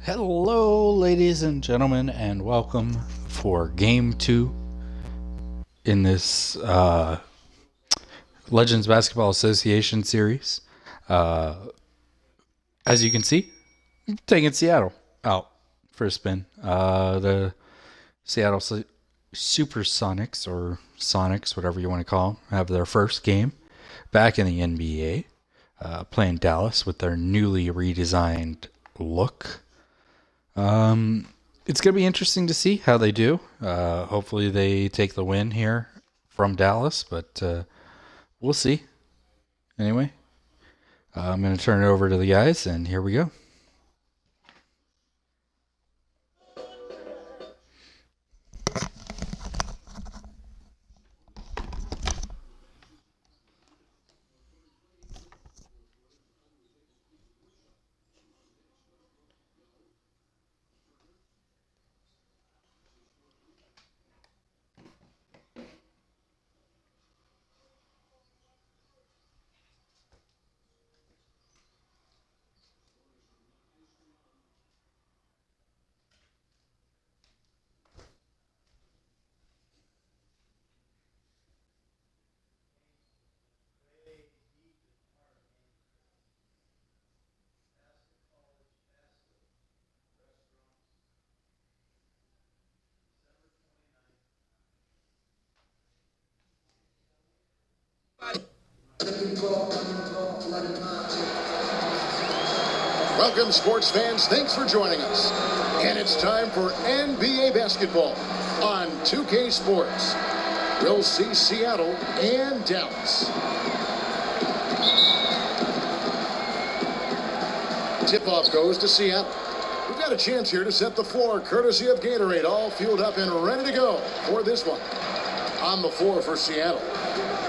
Hello, ladies and gentlemen, and welcome for Game 2 in this Legends Basketball Association series. As you can see, I'm taking Seattle out for a spin. The Seattle Supersonics, or Sonics, whatever you want to call them, have their first game back in the NBA, playing Dallas with their newly redesigned look. It's going to be interesting to see how they do. Hopefully they take the win here from Dallas, but we'll see. Anyway, I'm going to turn it over to the guys, and here we go. Welcome, sports fans. Thanks for joining us. And it's time for NBA basketball on 2K Sports. We'll see Seattle and Dallas. Tip-off goes to Seattle. We've got a chance here to set the floor, courtesy of Gatorade, all fueled up and ready to go for this one. On the floor for Seattle,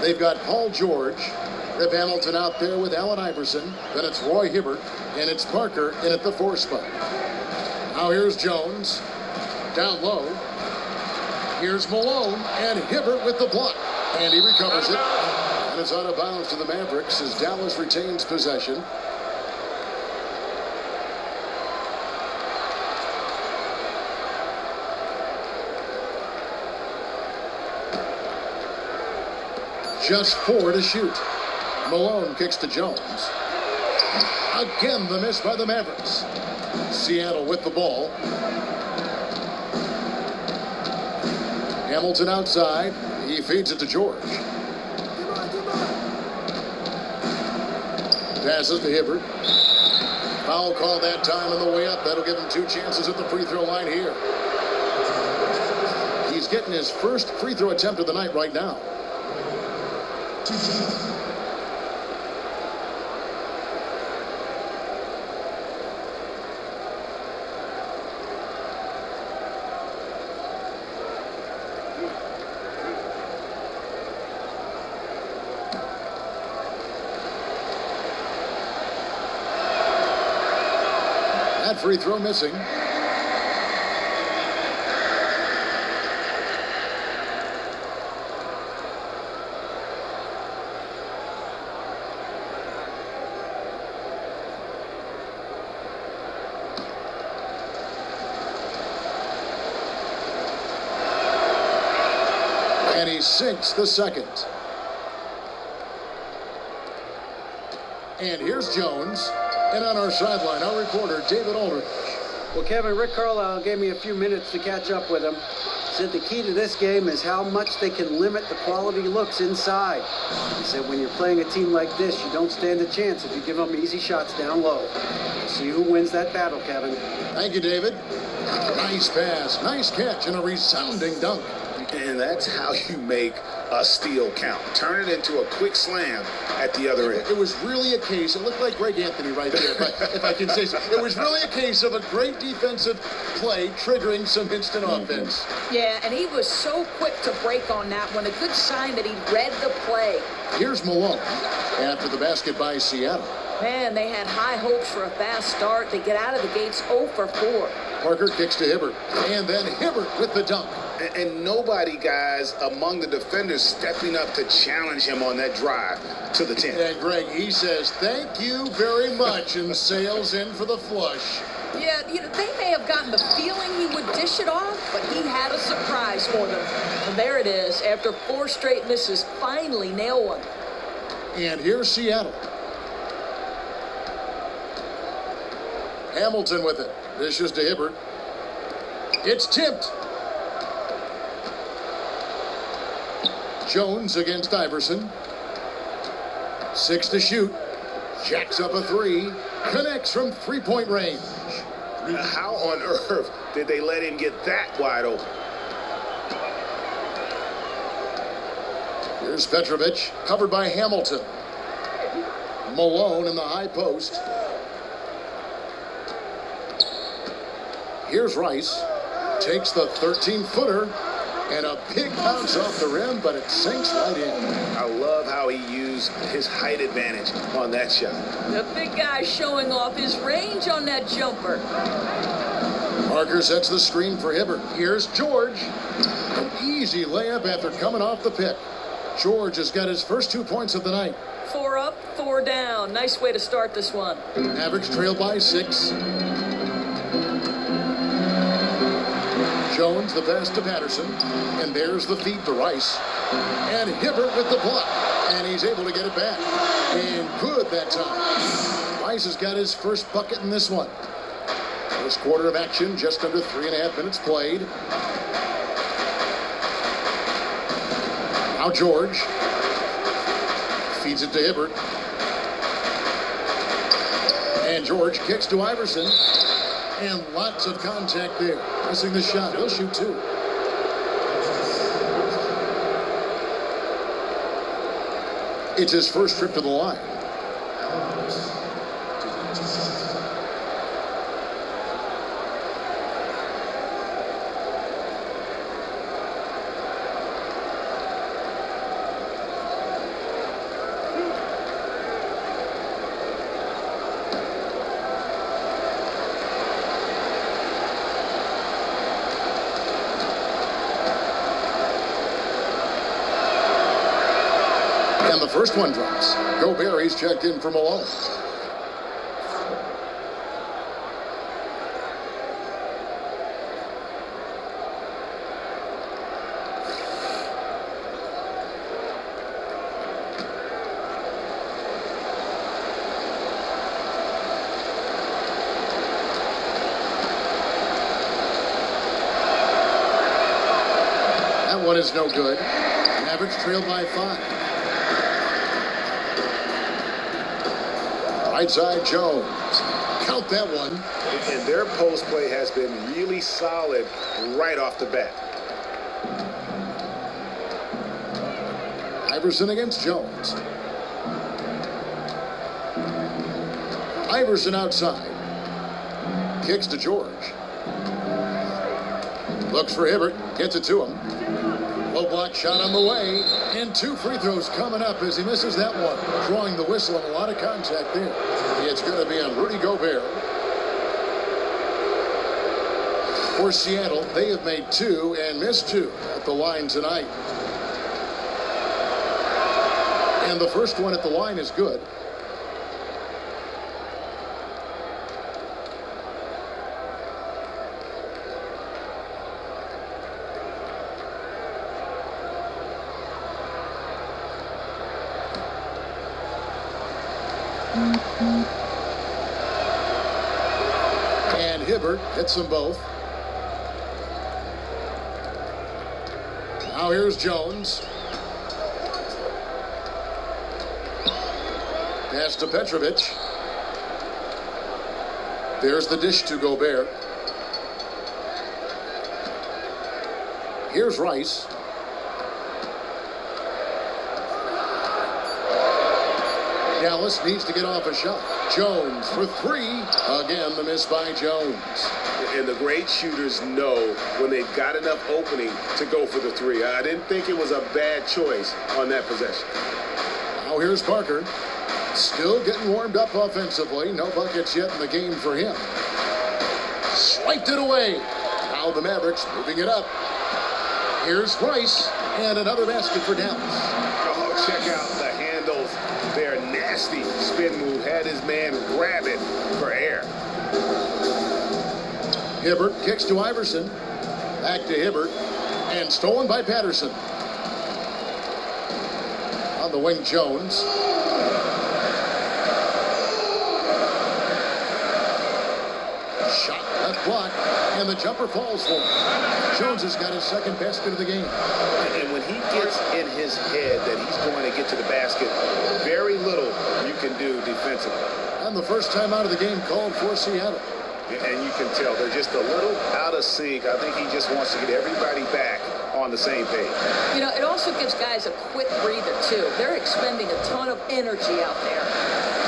they've got Paul George, Rip Hamilton out there with Allen Iverson. Then it's Roy Hibbert, and it's Parker in at the 4 spot. Now here's Jones, down low. Here's Malone, and Hibbert with the block. And he recovers it. And it's out of bounds to the Mavericks as Dallas retains possession. Just 4 to shoot. Malone kicks to Jones. Again, the miss by the Mavericks. Seattle with the ball. Hamilton outside. He feeds it to George. Passes to Hibbert. Foul call that time on the way up. That'll give him 2 chances at the free throw line here. He's getting his first free throw attempt of the night right now. That free throw missing. And he sinks the second. And here's Jones. And on our sideline, our reporter, David Aldridge. Well, Kevin, Rick Carlisle gave me a few minutes to catch up with him. Said the key to this game is how much they can limit the quality looks inside. He said when you're playing a team like this, you don't stand a chance if you give them easy shots down low. We'll see who wins that battle, Kevin. Thank you, David. Nice pass, nice catch, and a resounding dunk. And that's how you make a steal count. Turn it into a quick slam at the other end. It was really a case, it looked like Greg Anthony right there, if I can say so. It was really a case of a great defensive play triggering some instant offense. Yeah, and he was so quick to break on that one. A good sign that he read the play. Here's Malone after the basket by Seattle. Man, they had high hopes for a fast start. They get out of the gates 0 for 4. Parker kicks to Hibbert, and then Hibbert with the dunk. And nobody, guys, among the defenders stepping up to challenge him on that drive to the 10. And Greg, he says, thank you very much, and sails in for the flush. Yeah, they may have gotten the feeling he would dish it off, but he had a surprise for them. And there it is. After 4 straight misses, finally nail one. And here's Seattle. Hamilton with it. Dishes to Hibbert. It's tipped. Jones against Iverson. 6 to shoot. Jacks up a 3. Connects from three-point range. How on earth did they let him get that wide open? Here's Petrovic, covered by Hamilton. Malone in the high post. Here's Rice. Takes the 13-footer. And a big bounce off the rim, but it sinks right in. I love how he used his height advantage on that shot. The big guy showing off his range on that jumper. Parker sets the screen for Hibbert. Here's George. An easy layup after coming off the pick. George has got his first 2 points of the night. 4 up, 4 down. Nice way to start this one. Mavericks trail by 6. Jones the pass to Patterson. And there's the feed to Rice. And Hibbert with the block. And he's able to get it back. And good that time. Rice has got his first bucket in this one. First quarter of action, just under 3.5 minutes played. Now George feeds it to Hibbert. And George kicks to Iverson. And lots of contact there. Missing the shot. He'll shoot 2. It's his first trip to the line. And the first one drops. Gobert, he's checked in for Malone. That one is no good. Mavericks trailed by 5. Right side Jones. Count that one. And their post play has been really solid right off the bat. Iverson against Jones. Iverson outside. Kicks to George. Looks for Hibbert. Gets it to him. Low block shot on the way. And 2 free throws coming up as he misses that one. Drawing the whistle and a lot of contact there. It's going to be on Rudy Gobert. For Seattle, they have made 2 and missed 2 at the line tonight. And the first one at the line is good. And Hibbert hits them both. Now here's Jones. Pass to Petrovic. There's the dish to Gobert. Here's Rice. Dallas needs to get off a shot. Jones for 3. Again, the miss by Jones. And the great shooters know when they've got enough opening to go for the 3. I didn't think it was a bad choice on that possession. Now here's Parker. Still getting warmed up offensively. No buckets yet in the game for him. Swiped it away. Now the Mavericks moving it up. Here's Rice. And another basket for Dallas. Oh, check out the handles. They're nasty. Spin move. Had his man grab it for air. Hibbert kicks to Iverson. Back to Hibbert. And stolen by Patterson. On the wing, Jones. Shot left block. And the jumper falls for him. Jones has got his second basket of the game. And when he gets in his head that he's going to get to the basket, very little you can do defensively. And the first time out of the game called for Seattle. And you can tell they're just a little out of sync. I think he just wants to get everybody back on the same page. You know, it also gives guys a quick breather, too. They're expending a ton of energy out there.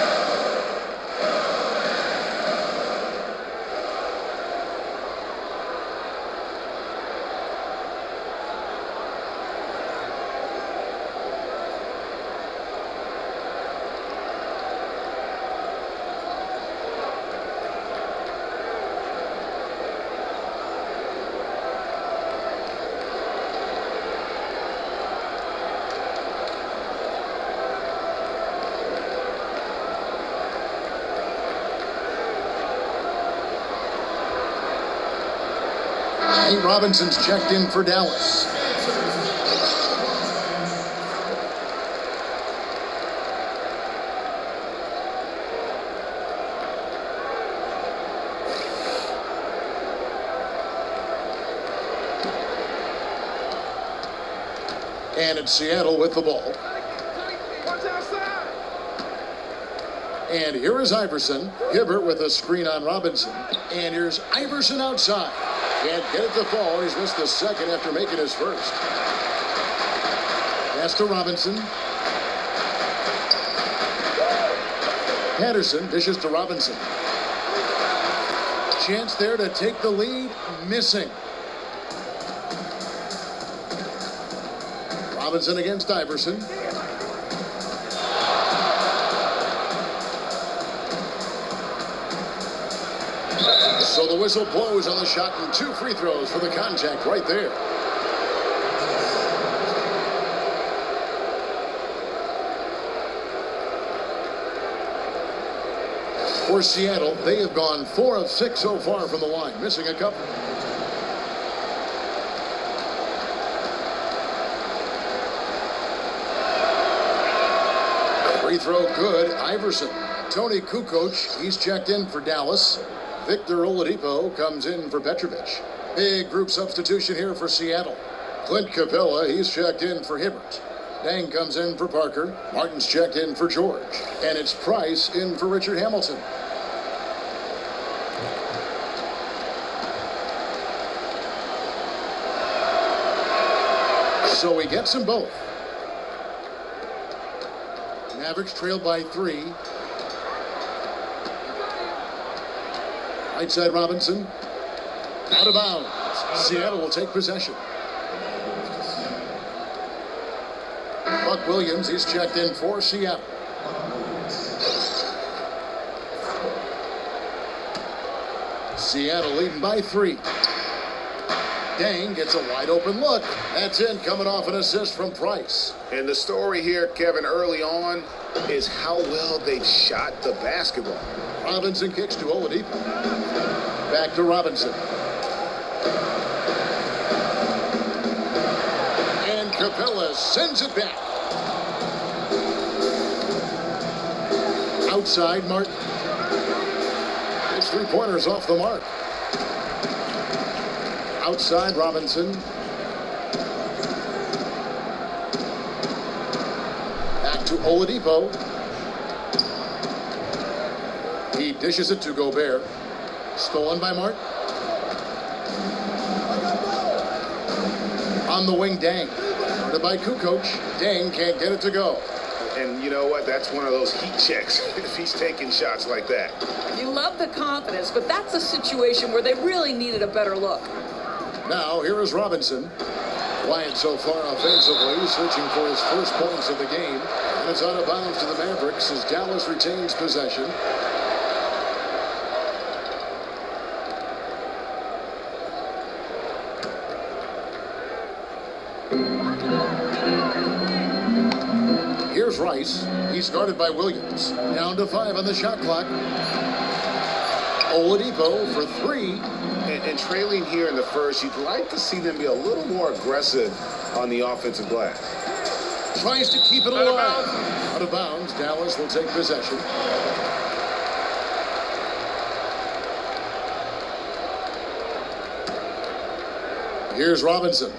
Nate Robinson's checked in for Dallas. And it's Seattle with the ball. And here is Iverson. Hibbert with a screen on Robinson. And here's Iverson outside. Can't get it to fall. He's missed the second after making his first. Pass to Robinson. Patterson dishes to Robinson. Chance there to take the lead. Missing. Robinson against Iverson. So the whistle blows on the shot and 2 free throws for the contact right there. For Seattle, they have gone 4 of 6 so far from the line, missing a couple. Free throw good, Iverson. Tony Kukoc, he's checked in for Dallas. Victor Oladipo comes in for Petrovic. Big group substitution here for Seattle. Clint Capella, he's checked in for Hibbert. Dang comes in for Parker. Martin's checked in for George. And it's Price in for Richard Hamilton. So he gets them both. Mavericks trailed by 3. Right side Robinson. Out of bounds. Seattle will take possession. Buck Williams, he's checked in for Seattle. Seattle leading by 3. Dang gets a wide open look. That's in, coming off an assist from Price. And the story here, Kevin, early on is how well they shot the basketball. Robinson kicks to Oladipo. Back to Robinson. And Capella sends it back. Outside Martin. It's 3-pointers off the mark. Outside Robinson. Back to Oladipo. He dishes it to Gobert. Stolen by Martin. On the wing, Dang. Guarded by Kukoc. Dang can't get it to go. And you know what? That's one of those heat checks if he's taking shots like that. You love the confidence, but that's a situation where they really needed a better look. Now, here is Robinson. Quiet so far offensively, searching for his first points of the game. And it's out of bounds to the Mavericks as Dallas retains possession. Here's Rice. He's guarded by Williams. Down to 5 on the shot clock. Oladipo for 3. and trailing here in the first, you'd like to see them be a little more aggressive on the offensive glass. Tries to keep it alive. Out of bounds. Dallas will take possession. Here's Robinson.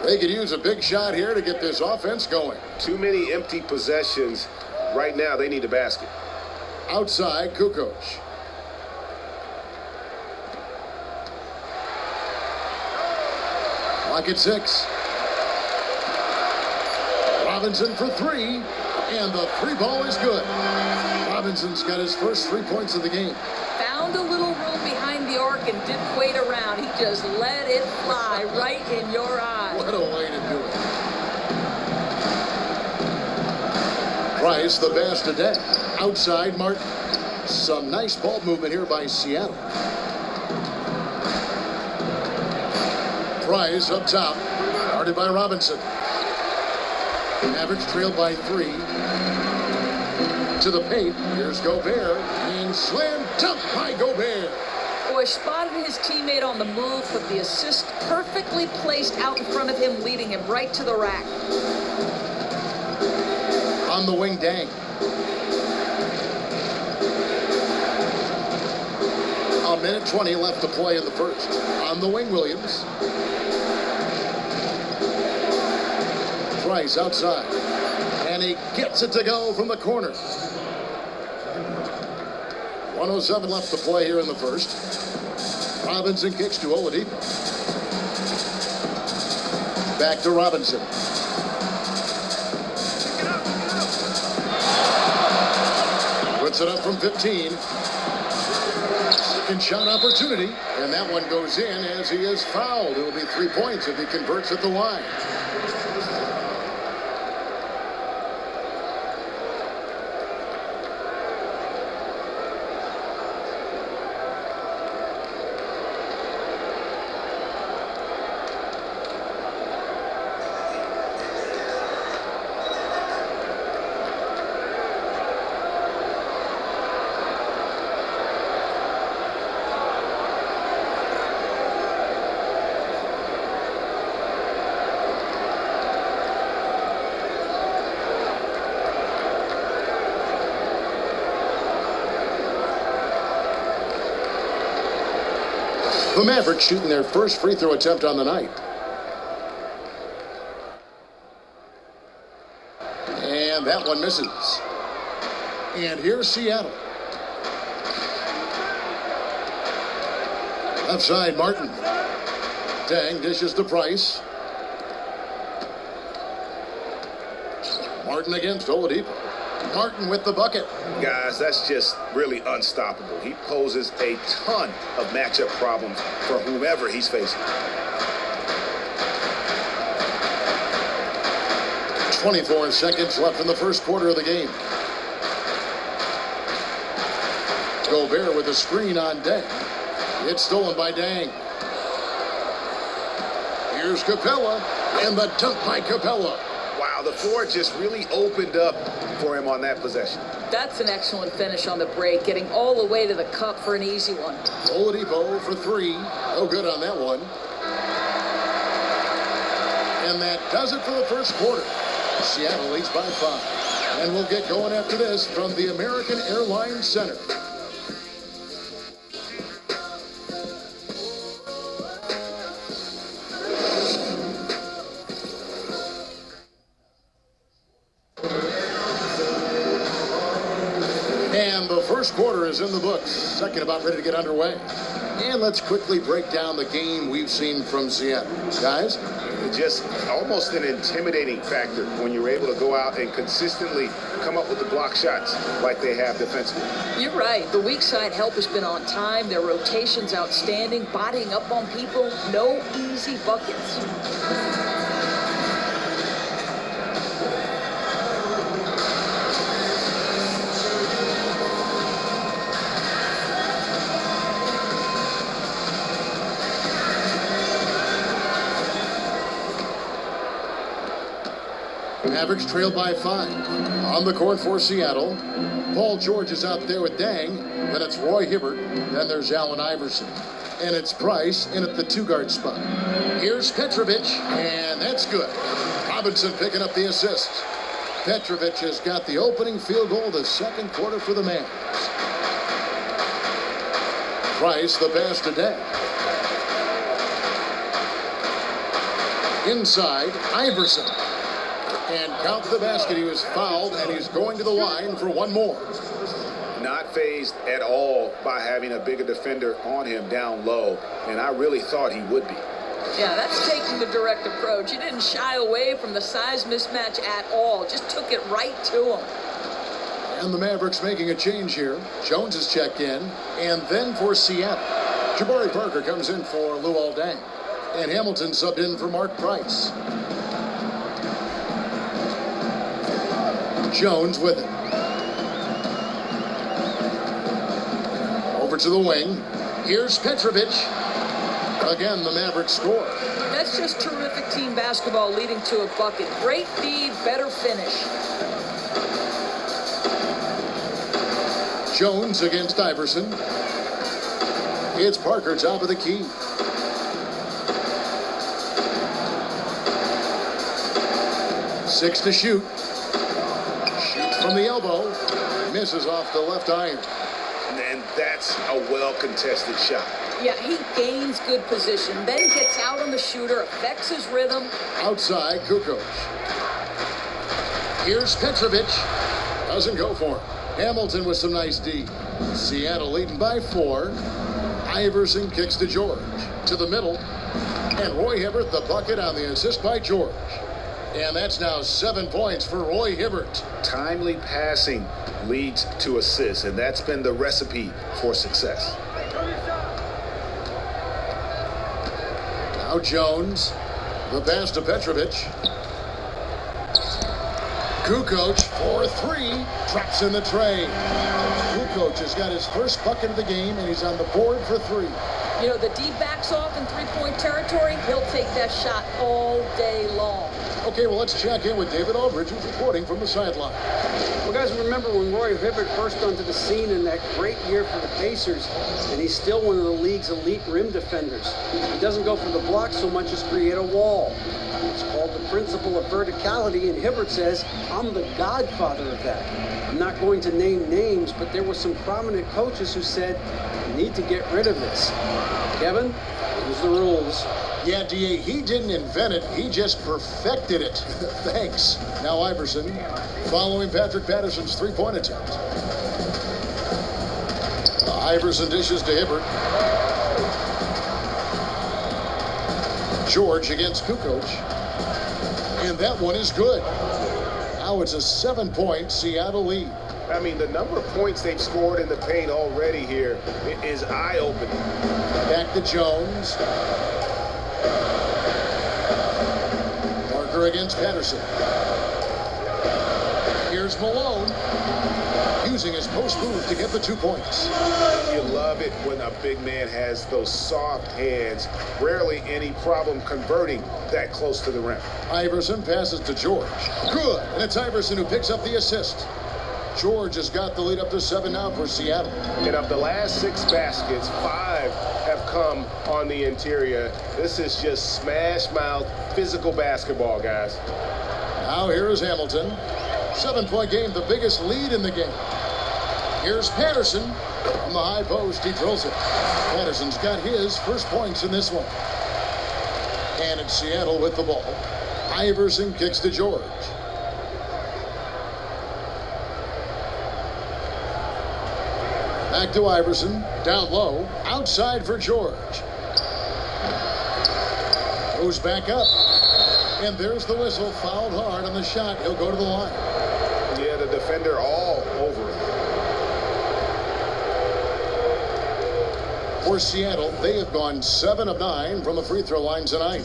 They could use a big shot here to get this offense going. Too many empty possessions. Right now, they need a basket. Outside, Kukoc. Clock at 6. Robinson for 3, and the 3 ball is good. Robinson's got his first 3 points of the game. Found a little room behind the arc and didn't wait around. He just let it fly right in your eye. What a way to do it. Price, the best today. Outside, Martin. Some nice ball movement here by Seattle. Price up top. Guarded by Robinson. Mavericks trailed by 3. To the paint. Here's Gobert. And slam dunk by Gobert. Boy, spotted his teammate on the move, but the assist perfectly placed out in front of him, leading him right to the rack. On the wing, Dang. A minute 20 left to play in the first. On the wing, Williams. Price outside. And he gets it to go from the corner. 1:07 left to play here in the first. Robinson kicks to Oladipo. Back to Robinson. Puts it up from 15. Second shot opportunity. And that one goes in as he is fouled. It will be 3 points if he converts at the line. The Mavericks shooting their first free throw attempt on the night. And that one misses. And here's Seattle. Left side, Martin. Dang dishes to Price. Martin against Oladipo. Martin with the bucket. Guys, that's just really unstoppable. He poses a ton of matchup problems for whomever he's facing. 24 seconds left in the first quarter of the game. Gobert with a screen on Dang. It's stolen by Dang. Here's Capella, and the dunk by Capella. Wow, the floor just really opened up for him on that possession. That's an excellent finish on the break, getting all the way to the cup for an easy one. Oladipo for 3. No good on that one. And that does it for the first quarter. Seattle leads by 5. And we'll get going after this from the American Airlines Center. And the first quarter is in the books. Second about ready to get underway. And let's quickly break down the game we've seen from Seattle. Guys? Just almost an intimidating factor when you're able to go out and consistently come up with the block shots like they have defensively. You're right. The weak side help has been on time. Their rotation's outstanding. Bodying up on people. No easy buckets. Mavericks trailed by 5. On the court for Seattle. Paul George is out there with Dang. Then it's Roy Hibbert. Then there's Allen Iverson. And it's Price in at the 2-guard spot. Here's Petrovic, and that's good. Robinson picking up the assist. Petrovic has got the opening field goal of the second quarter for the Mavs. Price, the pass to Day. Inside, Iverson. And count the basket. He was fouled, and he's going to the line for one more. Not fazed at all by having a bigger defender on him down low, and I really thought he would be. Yeah, that's taking the direct approach. He didn't shy away from the size mismatch at all. Just took it right to him. And the Mavericks making a change here. Jones is checked in, and then for Seattle, Jabari Parker comes in for Luol Deng, and Hamilton subbed in for Mark Price. Jones with it. Over to the wing. Here's Petrovic. Again, the Mavericks score. That's just terrific team basketball leading to a bucket. Great feed, better finish. Jones against Iverson. It's Parker, top of the key. Six to shoot. Shoots from the elbow. Misses off the left iron. And that's a well-contested shot. Yeah, he gains good position, then gets out on the shooter, affects his rhythm. Outside, Kukoc. Here's Petrovic. Doesn't go for him. Hamilton with some nice D. Seattle leading by 4. Iverson kicks to George. To the middle. And Roy Hibbert, the bucket on the assist by George. And that's now 7 points for Roy Hibbert. Timely passing leads to assists, and that's been the recipe for success. Now Jones. The pass to Petrovic. Kukoc for 3. Traps in the tray. Kukoc has got his first bucket of the game, and he's on the board for 3. You know, the D backs off in three-point territory. He'll take that shot all day long. Okay, well, let's check in with David Aldridge, who's reporting from the sideline. Well, guys, remember when Roy Hibbert first onto the scene in that great year for the Pacers, and he's still one of the league's elite rim defenders. He doesn't go for the block so much as create a wall. It's called the principle of verticality, and Hibbert says, I'm the godfather of that. I'm not going to name names, but there were some prominent coaches who said, you need to get rid of this. Kevin, here's the rules. Yeah, D.A., he didn't invent it. He just perfected it. Thanks. Now Iverson following Patrick Patterson's three-point attempt. Iverson dishes to Hibbert. George against Kukoc. And that one is good. Now it's a 7-point Seattle lead. I mean, the number of points they've scored in the paint already here is eye-opening. Back to Jones. Parker against Patterson. Here's Malone, using his post move to get the 2 points. You love it when a big man has those soft hands. Rarely any problem converting that close to the rim. Iverson passes to George. Good, and it's Iverson who picks up the assist. George has got the lead up to 7 now for Seattle. And of the last 6 baskets, 5 have come on the interior. This is just smash mouth physical basketball, guys. Now here is Hamilton. 7-point game, the biggest lead in the game. Here's Patterson from the high post. He drills it. Patterson's got his first points in this one. And it's Seattle with the ball. Iverson kicks to George. Back to Iverson, down low, outside for George. Goes back up, and there's the whistle, fouled hard on the shot. He'll go to the line. Yeah, the defender all over him. For Seattle, they have gone 7 of 9 from the free throw line tonight.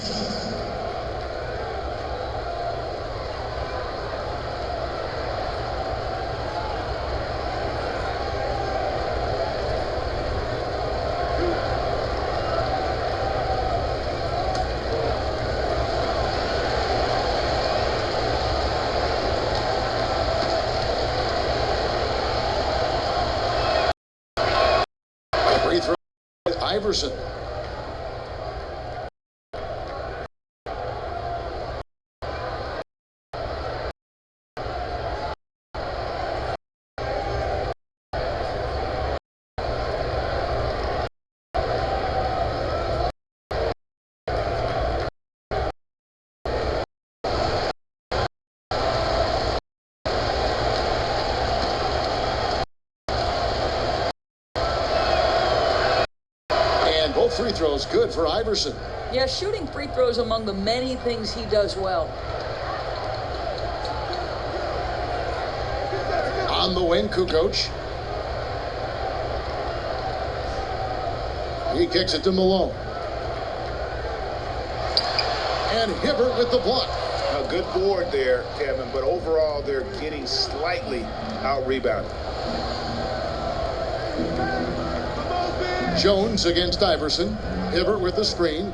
with Iverson. And both free throws good for Iverson. Yeah, shooting free throws among the many things he does well. On the wing, Kukoc. He kicks it to Malone. And Hibbert with the block. A good board there, Kevin, but overall they're getting slightly out-rebounded. Jones against Iverson. Hibbert with the screen.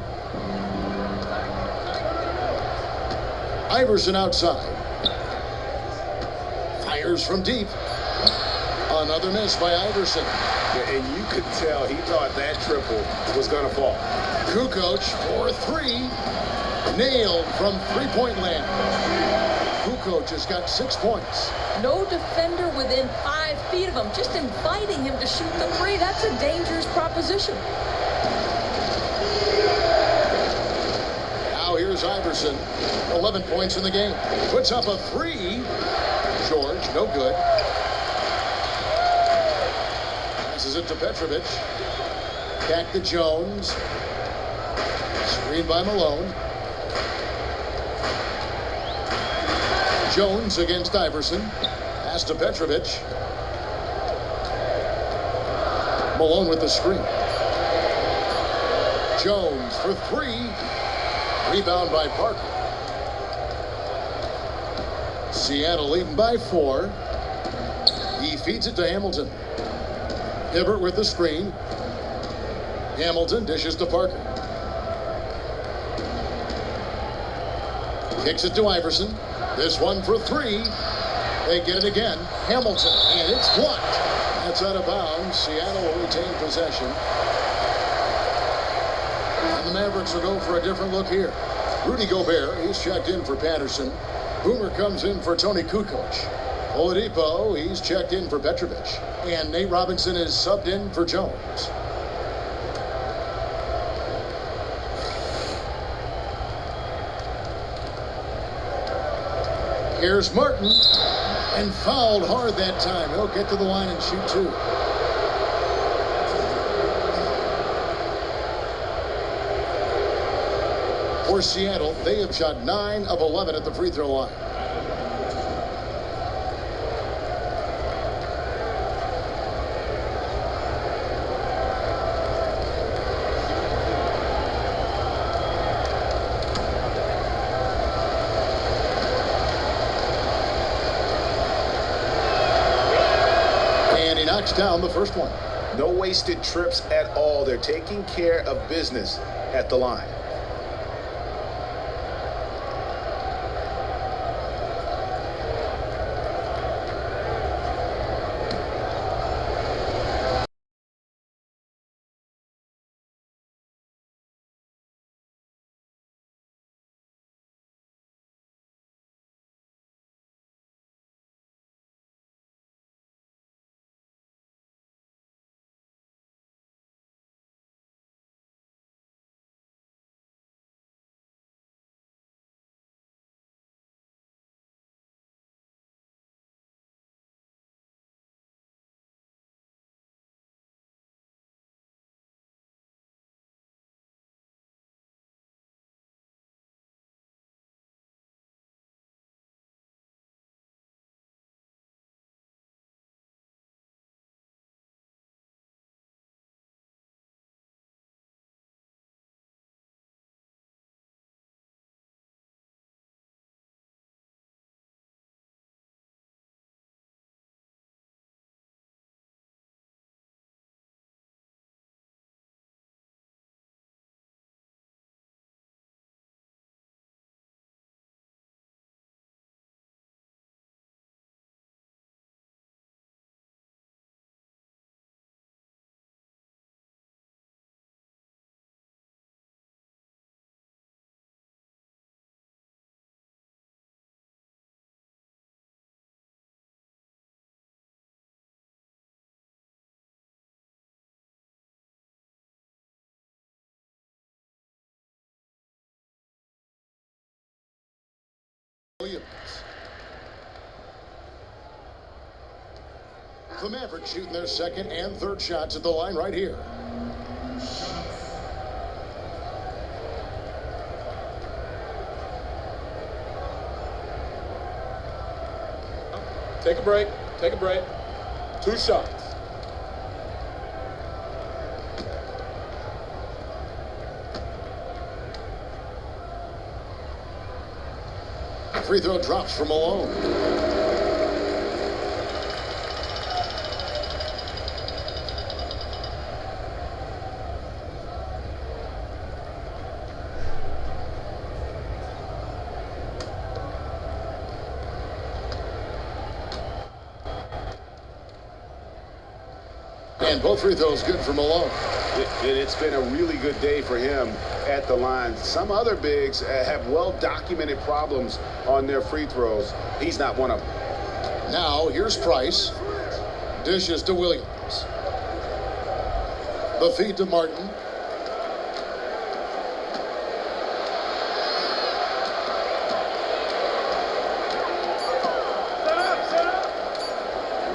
Iverson outside. Fires from deep. Another miss by Iverson. Yeah, and you could tell he thought that triple was going to fall. Kukoc for three. Nailed from three-point land. Kukoc has got 6 points. No defender within 5 feet of him. Just inviting him to shoot the three. That's a dangerous proposition. Now here's Iverson. 11 points in the game. Puts up a three. George, no good. Passes it to Petrovic. Back to Jones. Screen by Malone. Jones against Iverson. Pass to Petrovic. Malone with the screen. Jones for three. Rebound by Parker. Seattle leading by 4. He feeds it to Hamilton. Hibbert with the screen. Hamilton dishes to Parker. Kicks it to Iverson. This one for three. They get it again. Hamilton, and it's blocked. That's out of bounds. Seattle will retain possession. And the Mavericks will go for a different look here. Rudy Gobert, he's checked in for Patterson. Boomer comes in for Tony Kukoc. Oladipo, he's checked in for Petrovic. And Nate Robinson is subbed in for Jones. Here's Martin, and fouled hard that time. He'll get to the line and shoot two. For Seattle, they have shot 9 of 11 at the free throw line. Knocks down the first one. No wasted trips at all. They're taking care of business at the line. Williams. The Mavericks shooting their second and third shots at the line right here. Take a break. Take a break. 2 shots. Free throw drops from Malone. And both free throws good for Malone. It's been a really good day for him at the line. Some other bigs have well-documented problems on their free throws. He's not one of them. Now, here's Price. Dishes to Williams. The feed to Martin.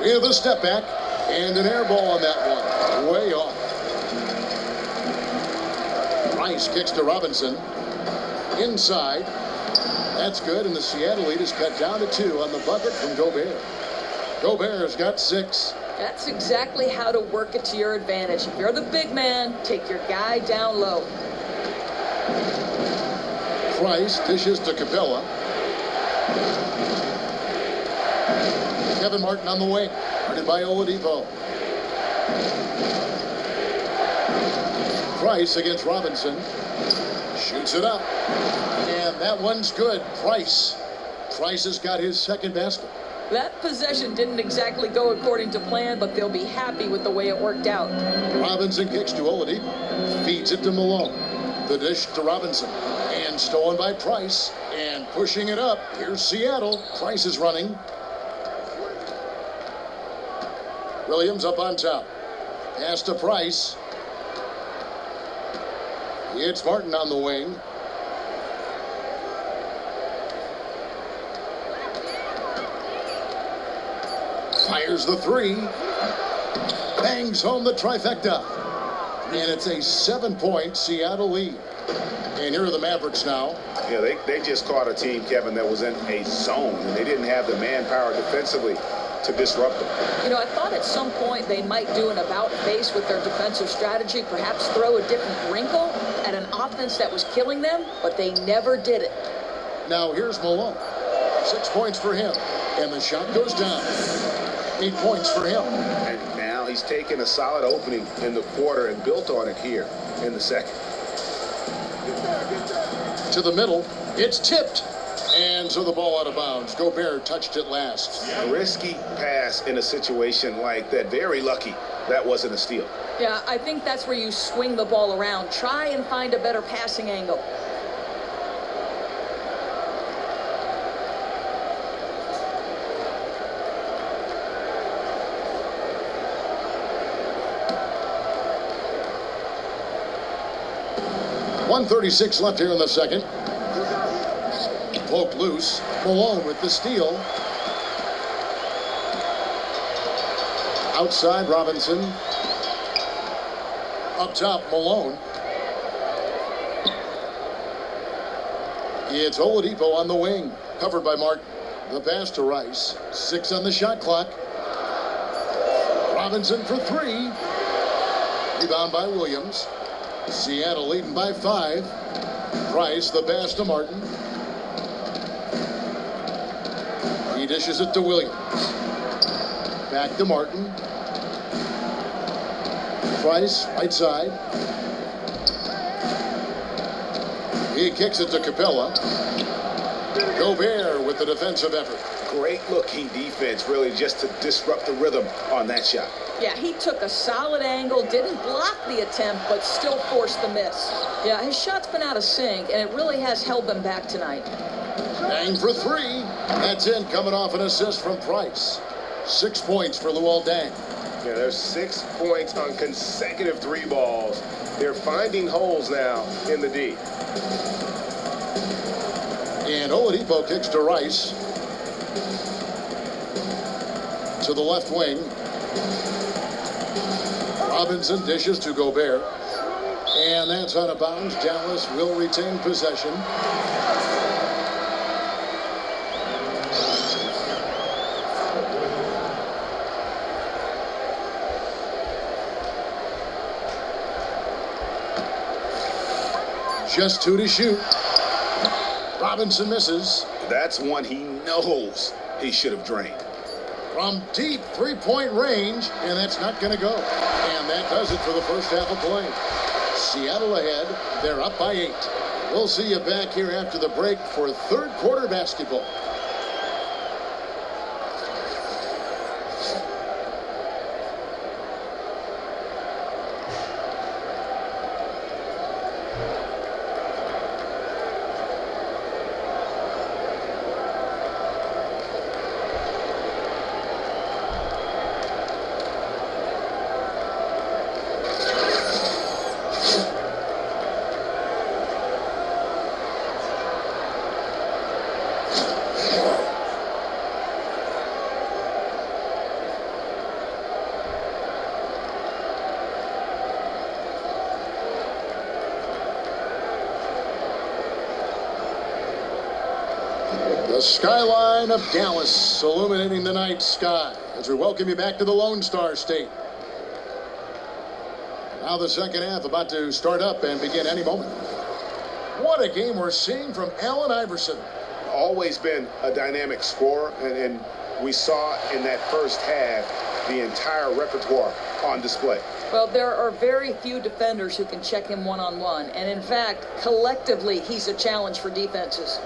With a step back. And an air ball on that one. Way off. Price kicks to Robinson. Inside. That's good, and the Seattle lead is cut down to 2 on the bucket from Gobert. Gobert's got 6. That's exactly how to work it to your advantage. If you're the big man, take your guy down low. Price dishes to Capella. Kevin Martin on the wing. Guarded by Oladipo. Price against Robinson. Shoots it up. And that one's good. Price has got his second basket. That possession didn't exactly go according to plan, but they'll be happy with the way it worked out. Robinson kicks to Oladipo. Feeds it to Malone. The dish to Robinson. And stolen by Price. And pushing it up. Here's Seattle. Price is running. Williams up on top. Pass to Price. It's Martin on the wing. Fires the 3. Bangs home the trifecta. And it's a 7-point Seattle lead. And here are the Mavericks now. Yeah, they just caught a team, Kevin, that was in a zone, and they didn't have the manpower defensively to disrupt them. You know, I thought at some point they might do an about-face with their defensive strategy, perhaps throw a different wrinkle at an offense that was killing them, but they never did it. Now here's Malone. 6 points for him, and the shot goes down. 8 points for him. And now he's taken a solid opening in the quarter and built on it here in the second. To the middle, it's tipped. And so the ball out of bounds. Gobert touched it last. A risky pass in a situation like that. Very lucky that wasn't a steal. Yeah, I think that's where you swing the ball around. Try and find a better passing angle. .136 left here in the second. Poked loose. Malone with the steal. Outside Robinson. Up top Malone. It's Oladipo on the wing. Covered by Martin. The pass to Rice. 6 on the shot clock. Robinson for 3. Rebound by Williams. Seattle leading by 5. Price the pass to Martin. He dishes it to Williams. Back to Martin. Price, right side. He kicks it to Capella. Gobert with the defensive effort. Great looking defense, really, just to disrupt the rhythm on that shot. Yeah, he took a solid angle, didn't block the attempt, but still forced the miss. Yeah, his shot's been out of sync, and it really has held them back tonight. Dang for 3. That's in, coming off an assist from Price. 6 points for Luol Deng. Yeah, there's 6 points on consecutive 3 balls. They're finding holes now in the D. And Oladipo kicks to Rice. To the left wing. Robinson dishes to Gobert. And that's out of bounds. Dallas will retain possession. Just 2 to shoot. Robinson misses. That's one he knows he should have drained. From deep three-point range, and that's not going to go. And that does it for the first half of play. Seattle ahead. They're up by 8. We'll see you back here after the break for third quarter basketball. The skyline of Dallas illuminating the night sky as we welcome you back to the Lone Star State. Now the second half about to start up and begin any moment. What a game we're seeing from Allen Iverson. Always been a dynamic scorer, and we saw in that first half the entire repertoire on display. Well, there are very few defenders who can check him one-on-one. And in fact, collectively, he's a challenge for defenses.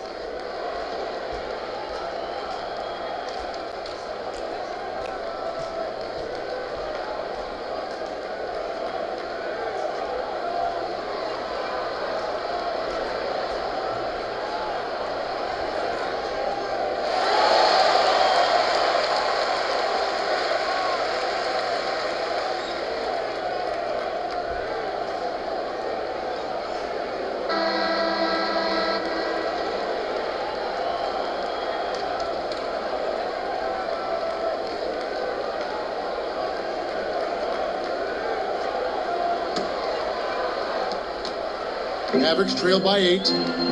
Mavericks trail by 8.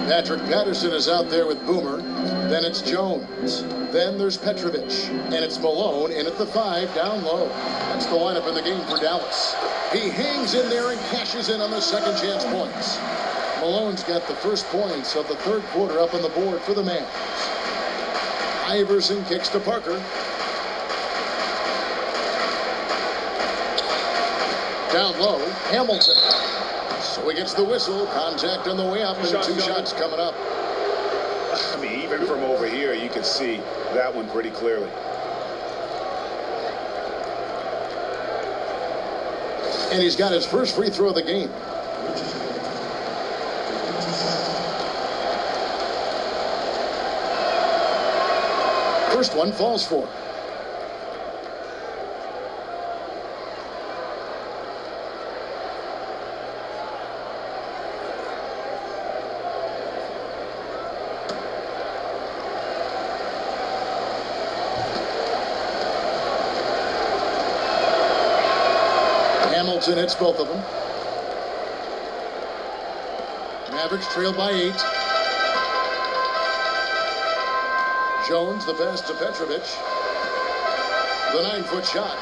Patrick Patterson is out there with Boomer. Then it's Jones. Then there's Petrovic. And it's Malone in at the 5 down low. That's the lineup in the game for Dallas. He hangs in there and cashes in on the second chance points. Malone's got the first points of the third quarter up on the board for the Mavs. Iverson kicks to Parker. Down low, Hamilton. So he gets the whistle. Contact on the way up, and two shots coming up. I mean, even from over here, you can see that one pretty clearly. And he's got his first free throw of the game. First one falls for him. Hamilton hits both of them. Mavericks trail by 8. Jones, the pass to Petrovic. The 9-foot shot.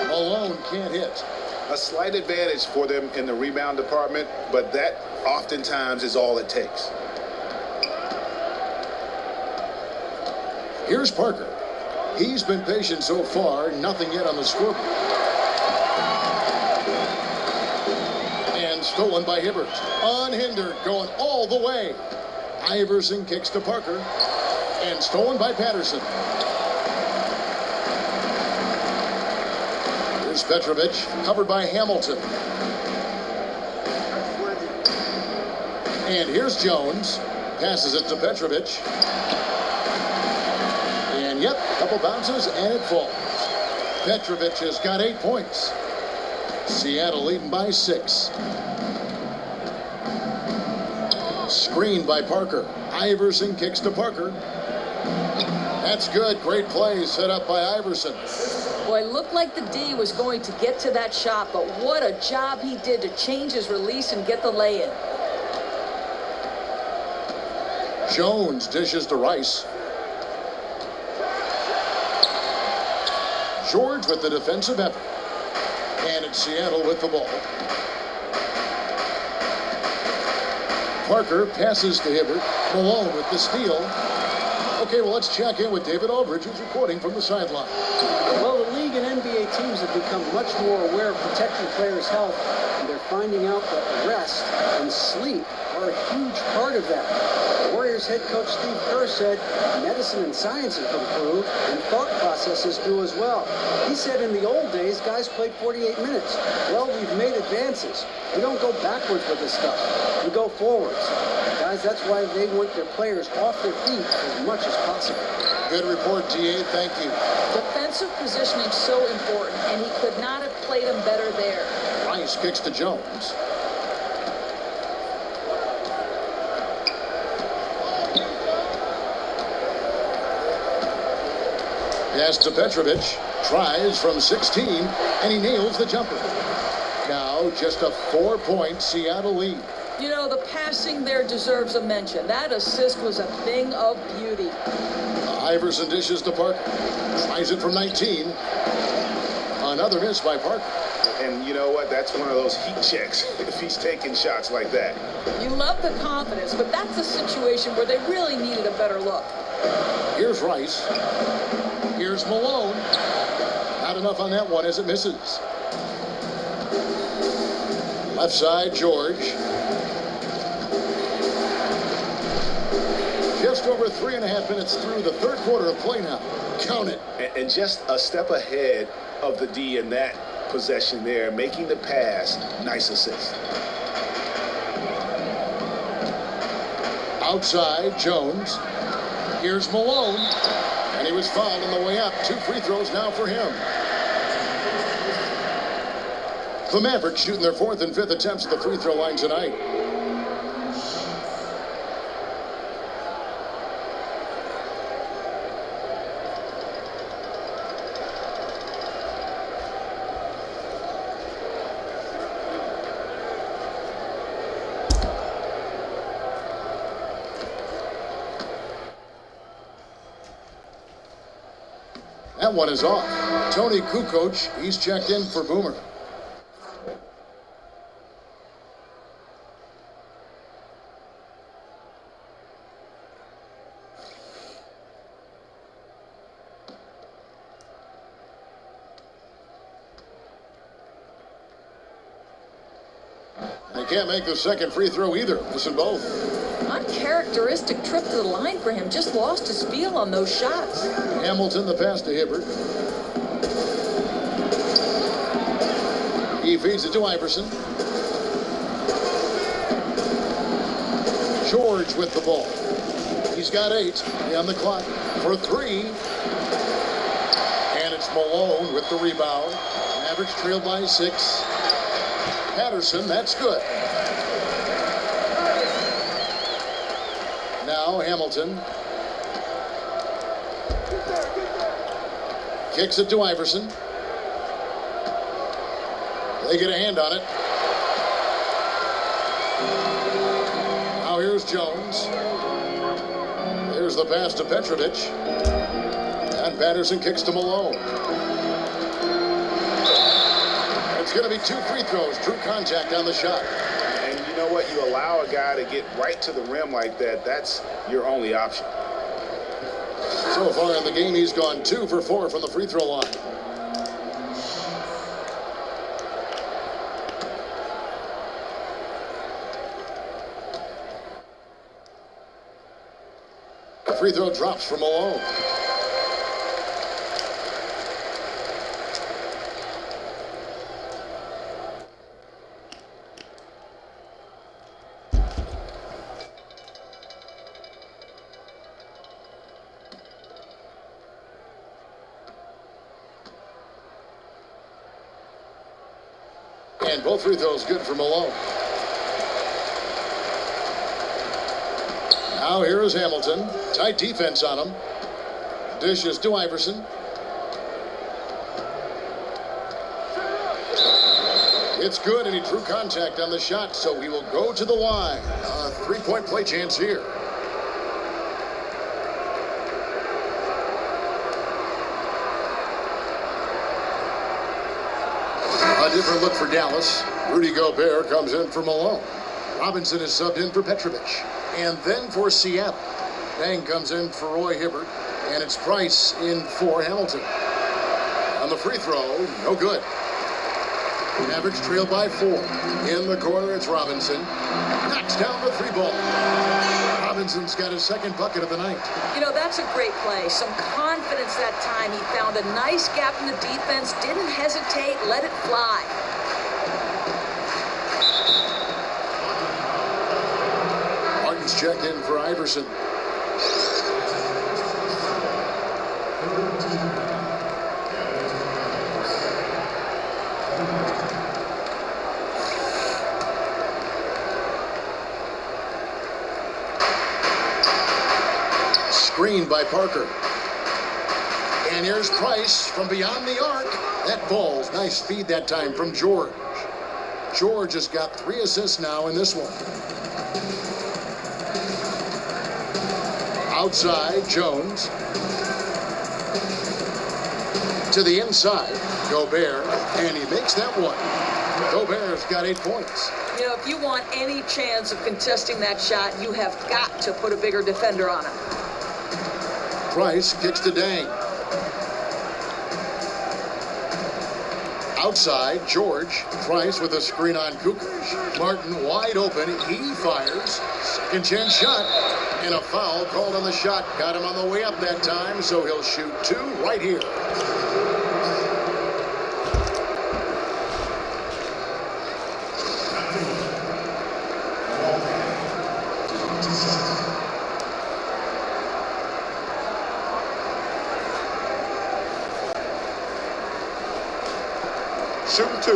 Malone can't hit. A slight advantage for them in the rebound department, but that oftentimes is all it takes. Here's Parker. He's been patient so far, nothing yet on the scoreboard. And stolen by Hibbert. Unhindered, going all the way. Iverson kicks to Parker. And stolen by Patterson. Here's Petrovic, covered by Hamilton. And here's Jones. Passes it to Petrovic. And yep, a couple bounces and it falls. Petrovic has got 8 points. Seattle leading by 6. Screened by Parker. Iverson kicks to Parker. That's good. Great play set up by Iverson. Boy, it looked like the D was going to get to that shot, but what a job he did to change his release and get the lay-in. Jones dishes to Rice. George with the defensive effort. And it's Seattle with the ball. Parker passes to Hibbert. Malone with the steal. Okay, well, let's check in with David Aldridge, who's reporting from the sideline. Well, the league and NBA teams have become much more aware of protecting players' health, and they're finding out that rest and sleep are a huge part of that. Warriors head coach Steve Kerr said medicine and science have improved, and thought processes do as well. He said in the old days, guys played 48 minutes. Well, we've made advances. We don't go backwards with this stuff. We go forwards. Guys, that's why they want their players off their feet as much as possible. Good report, GA. Thank you. Defensive positioning so important, and he could not have played him better there. Rice kicks to Jones. Pass to Petrovic. Tries from 16, and he nails the jumper. Now just a 4-point Seattle lead. You know, the passing there deserves a mention. That assist was a thing of beauty. Iverson dishes to Parker. Tries it from 19. Another miss by Parker. And you know what? That's one of those heat checks if he's taking shots like that. You love the confidence, but that's a situation where they really needed a better look. Here's Rice. Here's Malone. Not enough on that one as it misses. Left side, George. Just over 3.5 minutes through the third quarter of play now. Count it. And just a step ahead of the D in that possession there, making the pass. Nice assist. Outside, Jones. Here's Malone. And he was fouled on the way up. 2 free throws now for him. The Mavericks shooting their 4th and 5th attempts at the free throw line tonight. That one is off. Tony Kukoc, he's checked in for Boomer. They can't make the second free throw either. Listen both. Uncharacteristic trip to the line for him. Just lost his feel on those shots. Hamilton, the pass to Hibbert. He feeds it to Iverson. George with the ball. He's got 8 on the clock for 3. And it's Malone with the rebound. Mavericks trail by 6. Patterson, that's good. Now Hamilton. Kicks it to Iverson. They get a hand on it. Now here's Jones. There's the pass to Petrovic. And Patterson kicks to Malone. It's going to be 2 free throws. True contact on the shot. And you know what? You allow a guy to get right to the rim like that. That's your only option. So far in the game, he's gone 2 for 4 from the free throw line. The free throw drops for Malone. And both free throws good for Malone. Now here is Hamilton. Tight defense on him. Dishes to Iverson. It's good, and he drew contact on the shot, so he will go to the line. A three-point play chance here. A different look for Dallas. Rudy Gobert comes in for Malone. Robinson is subbed in for Petrovic. And then for Seattle, Dang comes in for Roy Hibbert. And it's Price in for Hamilton. On the free throw, no good. Mavericks trail by 4. In the corner, it's Robinson. Knocks down the three ball. Robinson's got his second bucket of the night. You know, that's a great play. Some confidence that time. He found a nice gap in the defense, didn't hesitate, let it fly. Martin's checked in for Iverson. Screened by Parker. And here's Price from beyond the arc. That ball's nice feed that time from George. George has got 3 assists now in this one. Outside, Jones. To the inside, Gobert. And he makes that one. Gobert's got 8 points. You know, if you want any chance of contesting that shot, you have got to put a bigger defender on him. Price kicks to Dang. Outside, George. Price with a screen on Kukoc. Martin wide open. He fires. Second chance shot. And a foul called on the shot. Got him on the way up that time, so he'll shoot 2 right here. Shooting 2.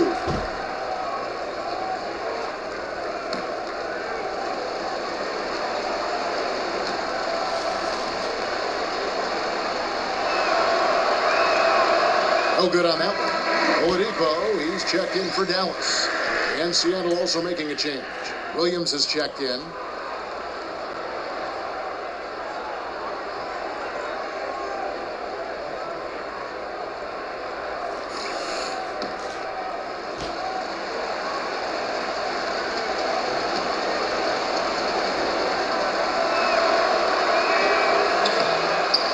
No good on that one. Oladipo, he's checked in for Dallas. And Seattle also making a change. Williams has checked in.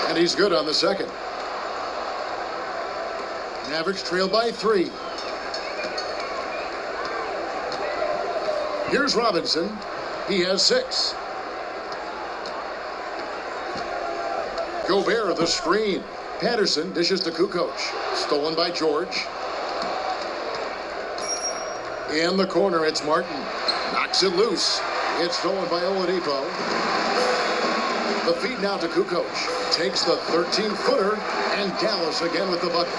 And he's good on the second. Mavericks trail by 3. Here's Robinson. He has 6. Gobert the screen. Patterson dishes to Kukoc. Stolen by George. In the corner, it's Martin. Knocks it loose. It's stolen by Oladipo. The feed now to Kukoc. Takes the 13-footer, and Dallas again with the bucket.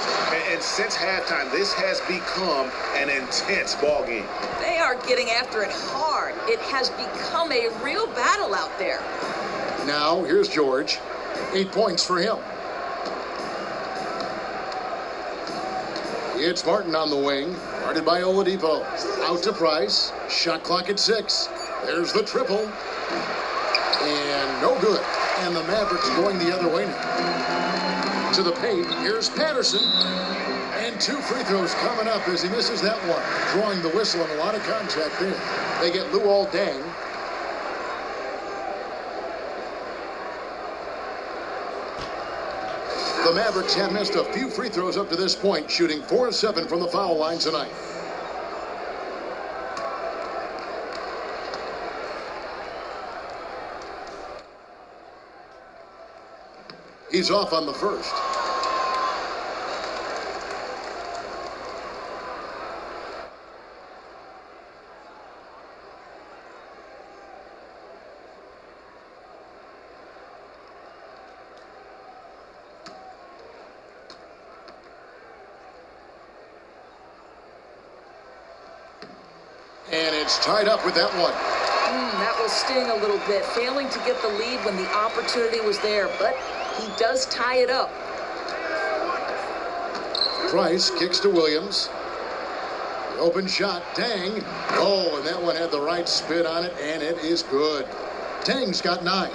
And since halftime, this has become an intense ball game. They are getting after it hard. It has become a real battle out there. Now, here's George. 8 points for him. It's Martin on the wing. Guarded by Oladipo. Out to Price. Shot clock at 6. There's the triple. And no good. And the Mavericks going the other way now. To the paint. Here's Patterson. And 2 free throws coming up as he misses that one. Drawing the whistle and a lot of contact there. They get Luol Deng. The Mavericks have missed a few free throws up to this point, shooting 4-7 from the foul line tonight. He's off on the first. And it's tied up with that one. That will sting a little bit, failing to get the lead when the opportunity was there, but he does tie it up. Price kicks to Williams. The open shot, Dang. Oh, and that one had the right spin on it, and it is good. Dang's got 9.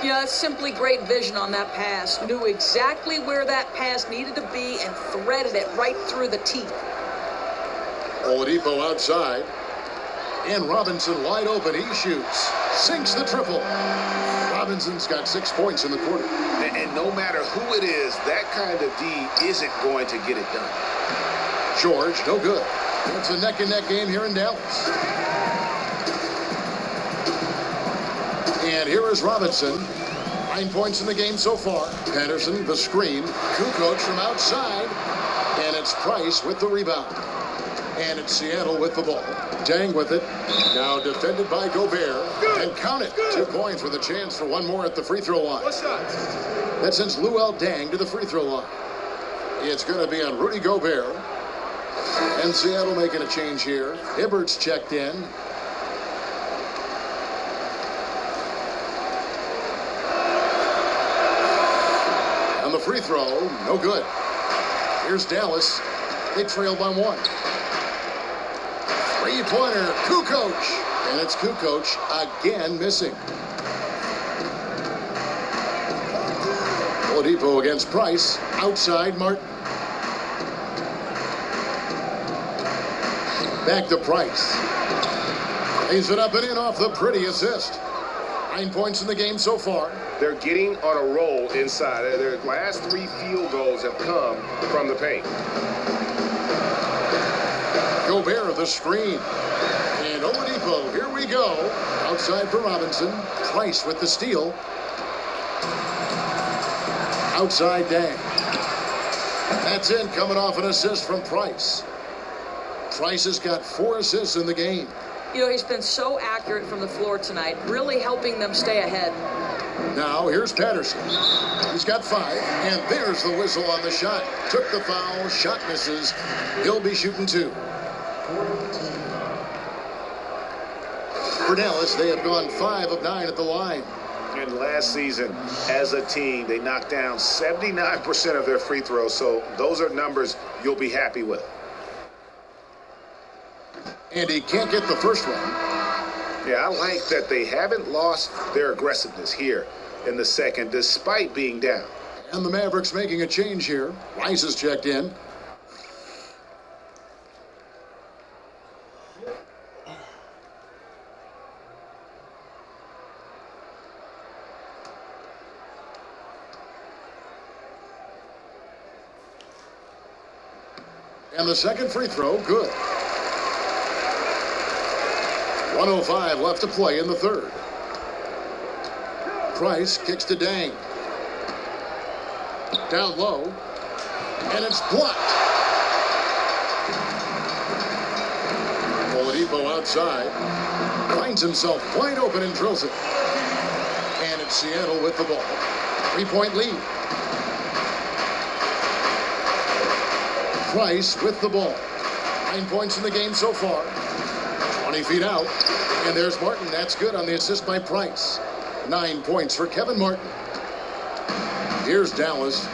Yeah, simply great vision on that pass. Knew exactly where that pass needed to be and threaded it right through the teeth. Oladipo outside. And Robinson wide open. He shoots. Sinks the triple. Robinson's got 6 points in the quarter. And no matter who it is, that kind of D isn't going to get it done. George, no good. It's a neck-and-neck game here in Dallas. And here is Robinson. 9 points in the game so far. Patterson, the screen. Kukoc from outside. And it's Price with the rebound. And it's Seattle with the ball. Dang with it. Now defended by Gobert. And count it. 2 points with a chance for one more at the free throw line. That sends Luol Deng to the free throw line. It's going to be on Rudy Gobert. And Seattle making a change here. Hibbert's checked in. On the free throw, no good. Here's Dallas. They trail by 1. Three-pointer, Kukoc. And it's Kukoc again missing. Oladipo against Price. Outside, Martin. Back to Price. Lays it up and in off the pretty assist. 9 points in the game so far. They're getting on a roll inside. Their last 3 field goals have come from the paint. Gobert the screen. And Oladipo, here we go. Outside for Robinson. Price with the steal. Outside Dang. That's in, coming off an assist from Price. Price has got 4 assists in the game. You know, he's been so accurate from the floor tonight, really helping them stay ahead. Now, here's Patterson. He's got 5, and there's the whistle on the shot. Took the foul, shot misses. He'll be shooting 2. For Dallas, they have gone 5 of 9 at the line. And last season, as a team, they knocked down 79% of their free throws, so those are numbers you'll be happy with. And he can't get the first one. Yeah, I like that they haven't lost their aggressiveness here in the second, despite being down. And the Mavericks making a change here. Rice is checked in. And the second free throw, good. 1:05 left to play in the third. Price kicks to Dang. Down low. And it's blocked. Oladipo outside. Finds himself wide open and drills it. And it's Seattle with the ball. 3-point lead. Price with the ball. 9 points in the game so far. 20 feet out. And there's Martin. That's good on the assist by Price. 9 points for Kevin Martin. Here's Dallas.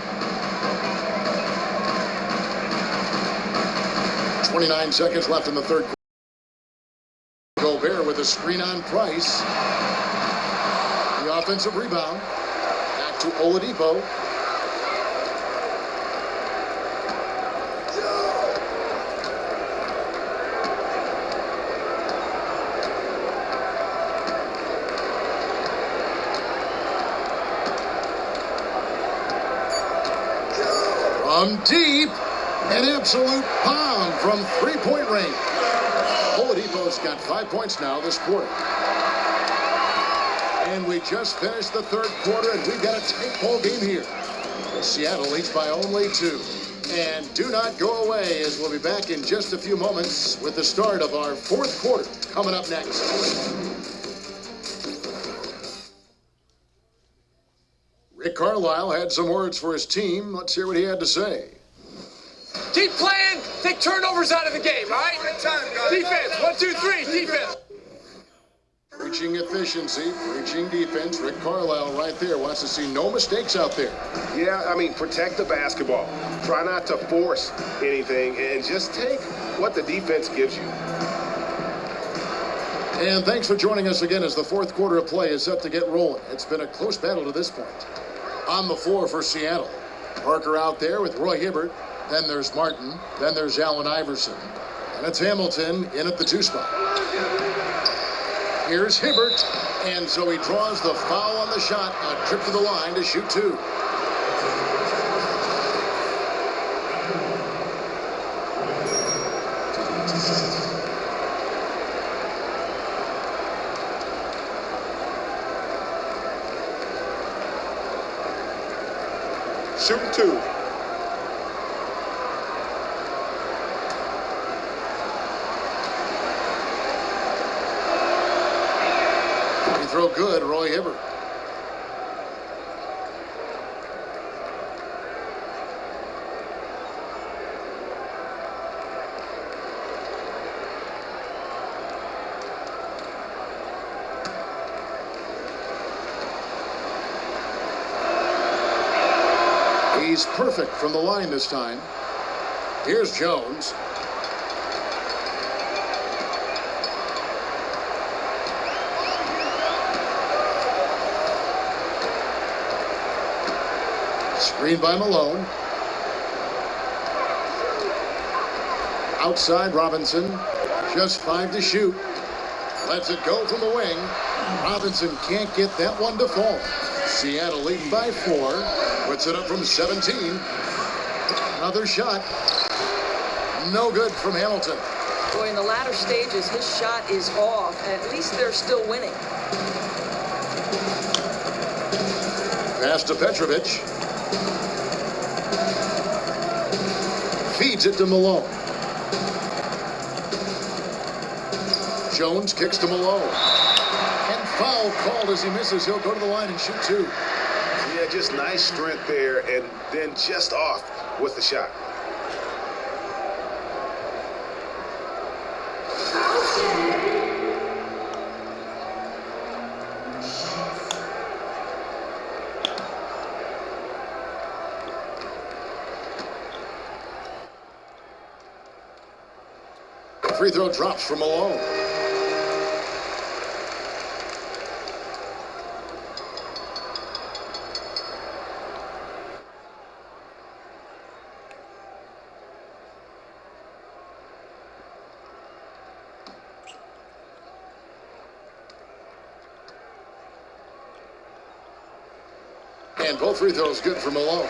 29 seconds left in the third quarter. Gobert with a screen on Price. The offensive rebound. Back to Oladipo. From deep, an absolute bomb from 3-point range. Oladipo's got 5 points now this quarter. And we just finished the third quarter, and we've got a tight ball game here. Seattle leads by only 2. And do not go away, as we'll be back in just a few moments with the start of our fourth quarter coming up next. Rick Carlisle had some words for his team. Let's hear what he had to say. Keep playing. Take turnovers out of the game, all right? Defense. 1, 2, 3. Defense. Preaching efficiency, preaching defense. Rick Carlisle right there wants to see no mistakes out there. Yeah, I mean, protect the basketball. Try not to force anything and just take what the defense gives you. And thanks for joining us again as the fourth quarter of play is set to get rolling. It's been a close battle to this point. On the floor for Seattle, Parker out there with Roy Hibbert. Then there's Martin. Then there's Allen Iverson. And it's Hamilton in at the 2 spot. Here's Hibbert. And so he draws the foul on the shot. A trip to the line to shoot 2. Shooting 2. Free throw good, Roy Hibbert. He's perfect from the line this time. Here's Jones. Screen by Malone. Outside Robinson. Just 5 to shoot. Lets it go from the wing. Robinson can't get that one to fall. Seattle leading by 4. Puts it up from 17. Another shot. No good from Hamilton. Boy, in the latter stages, his shot is off. At least they're still winning. Pass to Petrovic. Feeds it to Malone. Jones kicks to Malone. And foul called as he misses. He'll go to the line and shoot 2. Yeah, just nice strength there, and then just off with the shot. Free throw drops from Malone. And both free throws good for Malone.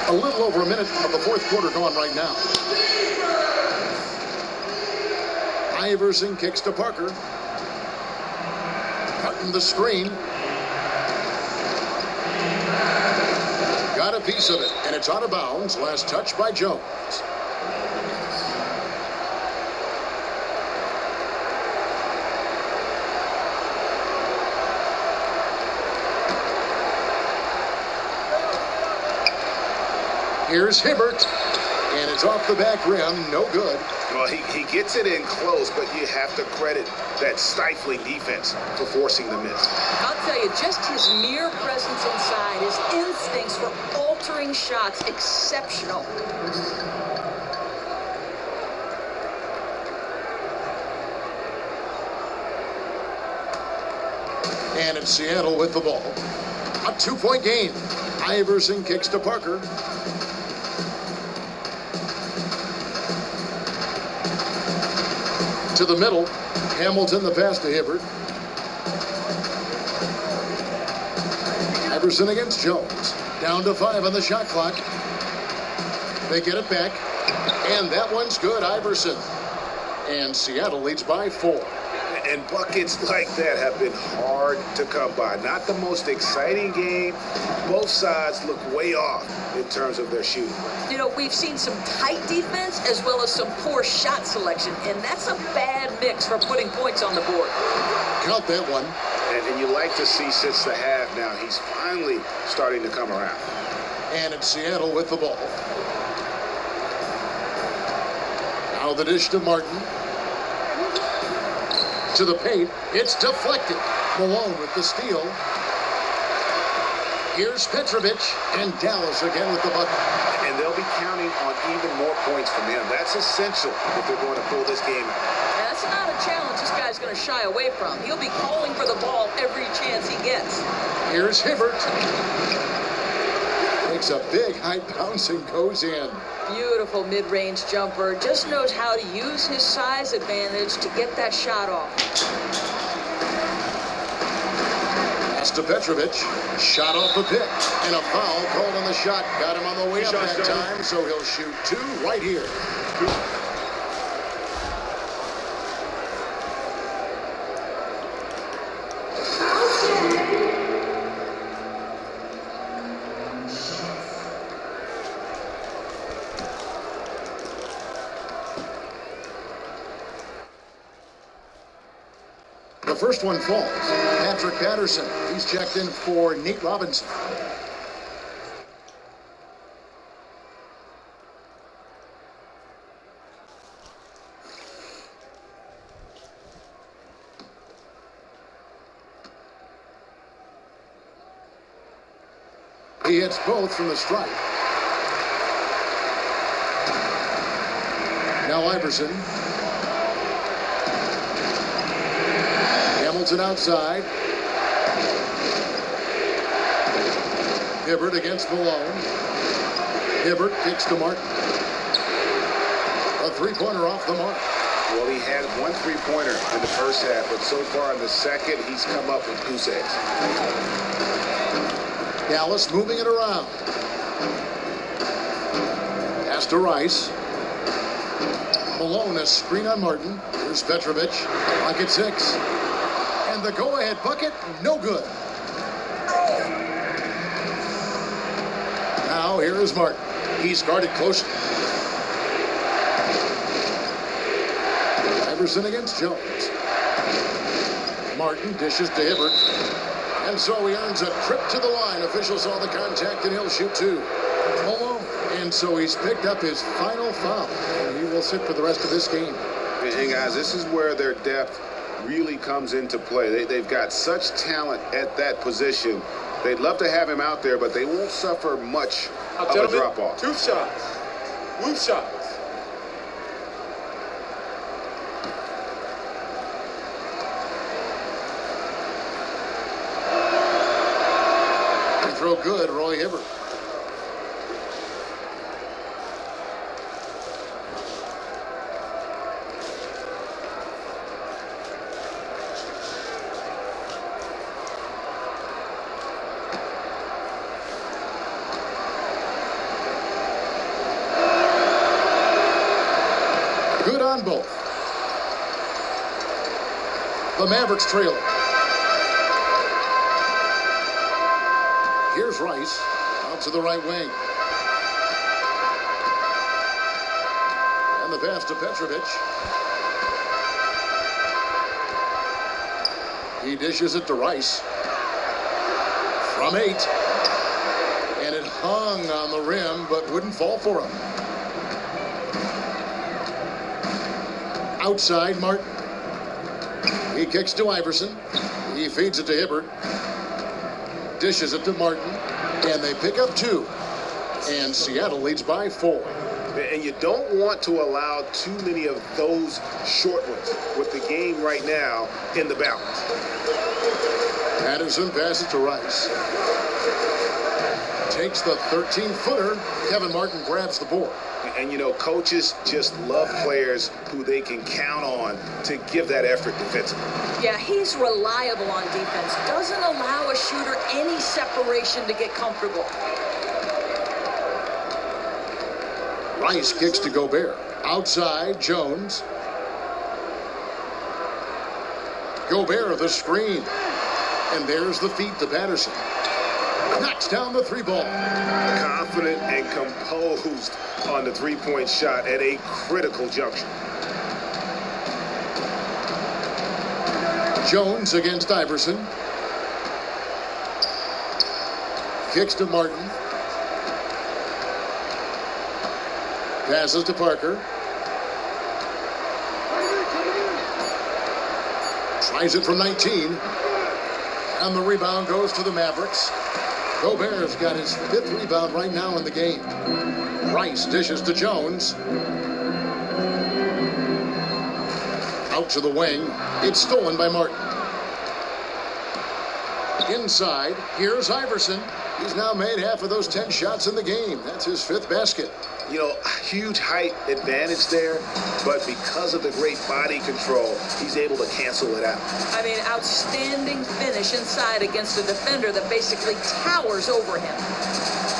A little over a minute of the fourth quarter gone right now. Iverson kicks to Parker. Cutting the screen. Got a piece of it, and it's out of bounds. Last touch by Jones. Here's Hibbert, and it's off the back rim, no good. Well, he gets it in close, but you have to credit that stifling defense for forcing the miss. I'll tell you, just his mere presence inside, his instincts for altering shots, exceptional. And it's Seattle with the ball. A 2-point game. Iverson kicks to Parker. To the middle. Hamilton the pass to Hibbert. Iverson against Jones. Down to 5 on the shot clock. They get it back. And that one's good, Iverson. And Seattle leads by 4. And buckets like that have been hard to come by. Not the most exciting game. Both sides look way off in terms of their shooting. You know, we've seen some tight defense as well as some poor shot selection, and that's a bad mix for putting points on the board. Count that one. And you like to see since the half now, he's finally starting to come around. And it's Seattle with the ball. Now the dish to Martin. To the paint. It's deflected. Malone with the steal. Here's Petrovic, and Dallas again with the bucket. And they'll be counting on even more points from him. That's essential if they're going to pull this game out. That's not a challenge this guy's going to shy away from. He'll be calling for the ball every chance he gets. Here's Hibbert. Makes a big high bounce and goes in. Beautiful mid-range jumper. Just knows how to use his size advantage to get that shot off. Pass to Petrovic. Shot off the pick. And a foul called on the shot. Got him on the way up that time, so he'll shoot two right here. The first one falls. Patrick Patterson. He's checked in for Nate Robinson. He hits both from the stripe. Now Iverson. Hamilton outside. Hibbert against Malone. Hibbert kicks to Martin. A three-pointer off the mark. Well, he had one three-pointer in the first half, but so far in the second, he's come up with goose eggs. Dallas moving it around. Pass to Rice. Malone, a screen on Martin. Here's Petrovic. Clock at 6. And the go-ahead bucket, no good. Now here is Martin. He's guarded closely. Iverson against Jones. Martin dishes to Hibbert. And so he earns a trip to the line. Officials saw the contact and he'll shoot two. Malone. And so he's picked up his final foul. And he will sit for the rest of this game. And guys, this is where their depth really comes into play. They've got such talent at that position. They'd love to have him out there, but they won't suffer much of a drop-off. Two shots. Move shots. Free throw good, Roy Hibbert. Good on both. The Mavericks trailing. Here's Rice out to the right wing. And the pass to Petrovic. He dishes it to Rice. From 8. And it hung on the rim, but wouldn't fall for him. Outside, Martin. He kicks to Iverson. He feeds it to Hibbert. Dishes it to Martin. And they pick up 2. And Seattle leads by 4. And you don't want to allow too many of those short ones with the game right now in the balance. Patterson passes to Rice. Takes the 13-footer. Kevin Martin grabs the board. And, you know, coaches just love players who they can count on to give that effort defensively. Yeah, he's reliable on defense. Doesn't allow a shooter any separation to get comfortable. Rice kicks to Gobert. Outside, Jones. Gobert, the screen. And there's the feed to Patterson. Knocks down the 3-ball. Confident and composed on the three-point shot at a critical juncture. Jones against Iverson. Kicks to Martin. Passes to Parker. Tries it from 19. And the rebound goes to the Mavericks. Gobert's got his 5th rebound right now in the game. Rice dishes to Jones. Out to the wing. It's stolen by Martin. Inside, here's Iverson. He's now made half of those 10 shots in the game. That's his 5th basket. You know, huge height advantage there, but because of the great body control, he's able to cancel it out. I mean, outstanding finish inside against a defender that basically towers over him.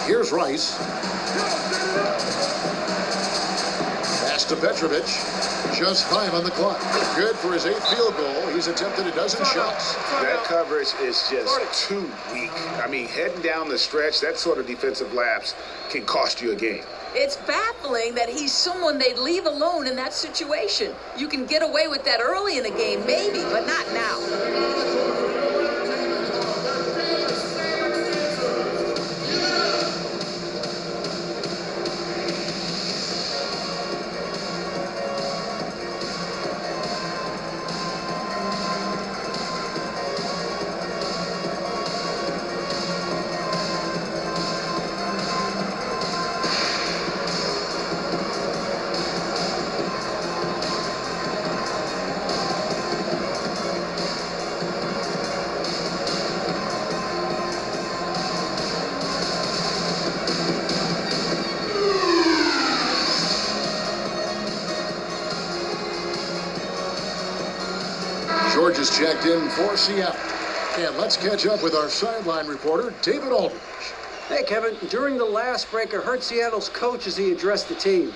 Here's Rice. Pass to Petrovic. Just 5 on the clock. Good for his 8th field goal. He's attempted a dozen shots. That coverage is just too weak. I mean, heading down the stretch, that sort of defensive lapse can cost you a game. It's baffling that he's someone they'd leave alone in that situation. You can get away with that early in a game, maybe, but not now. George is checked in for Seattle. And let's catch up with our sideline reporter, David Aldridge. Hey, Kevin, during the last break, I heard Seattle's coach as he addressed the team.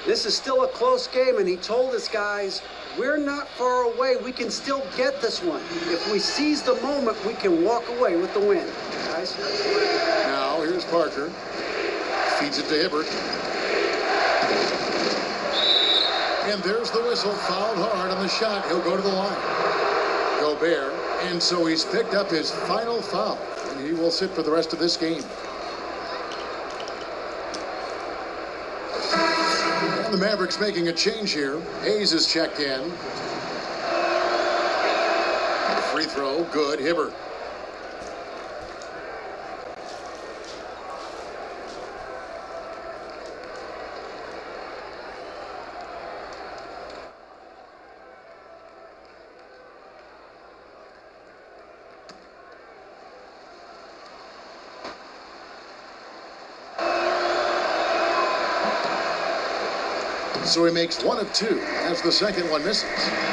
This is still a close game, and he told his guys, we're not far away. We can still get this one. If we seize the moment, we can walk away with the win. Guys? Now, here's Parker. Feeds it to Hibbert. And there's the whistle. Fouled hard on the shot. He'll go to the line. Gobert. And so he's picked up his final foul. And he will sit for the rest of this game. And the Mavericks making a change here. Hayes is checked in. Free throw. Good. Hibbert. So he makes 1 of 2 as the second one misses.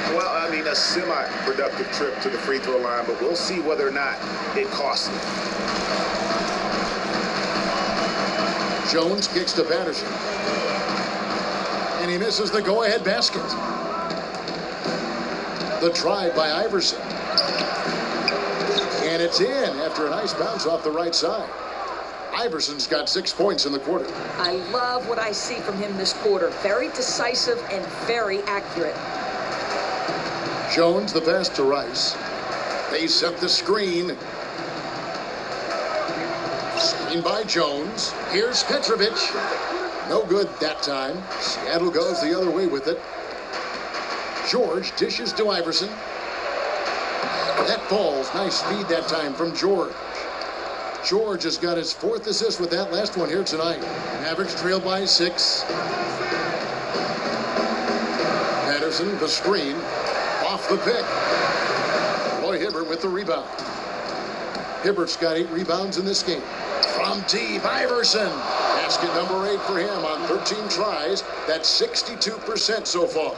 Well, I mean, a semi-productive trip to the free throw line, but we'll see whether or not it costs him. Jones kicks to Patterson. And he misses the go-ahead basket. The drive by Iverson. And it's in after a nice bounce off the right side. Iverson's got 6 points in the quarter. I love what I see from him this quarter. Very decisive and very accurate. Jones, the pass to Rice. They set the screen. Screen by Jones. Here's Petrovic. No good that time. Seattle goes the other way with it. George dishes to Iverson. That falls. Nice feed that time from George. George has got his 4th assist with that last one here tonight. Mavericks trail by 6. Patterson, the screen. Off the pick. Roy Hibbert with the rebound. Hibbert's got 8 rebounds in this game. From deep, Iverson. Basket number 8 for him on 13 tries. That's 62% so far.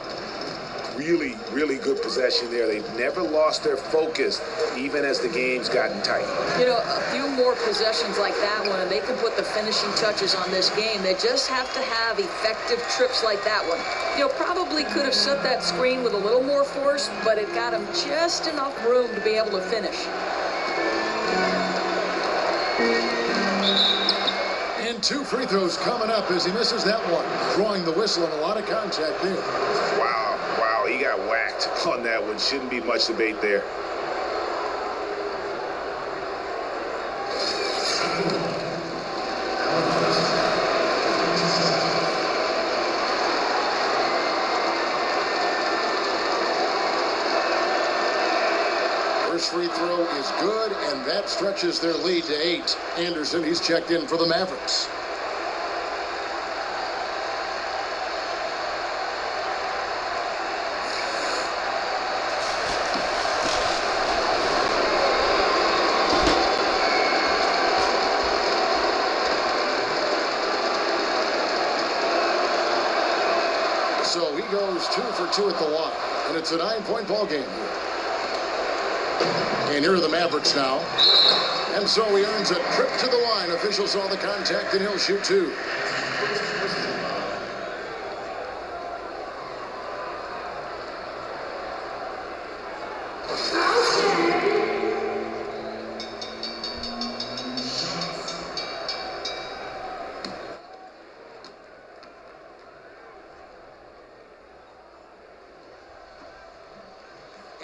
Really, really good possession there. They've never lost their focus, even as the game's gotten tight. You know, a few more possessions like that one, and they can put the finishing touches on this game. They just have to have effective trips like that one. You know, probably could have set that screen with a little more force, but it got him just enough room to be able to finish. And 2 free throws coming up as he misses that one. Drawing the whistle and a lot of contact there. Wow, he got whacked on that one. Shouldn't be much debate there. First free throw is good, and that stretches their lead to 8. Anderson, he's checked in for the Mavericks. So he goes 2 for 2 at the line, and it's a 9-point ball game here. And here are the Mavericks now. And so he earns a trip to the line. Officials saw the contact, and he'll shoot 2.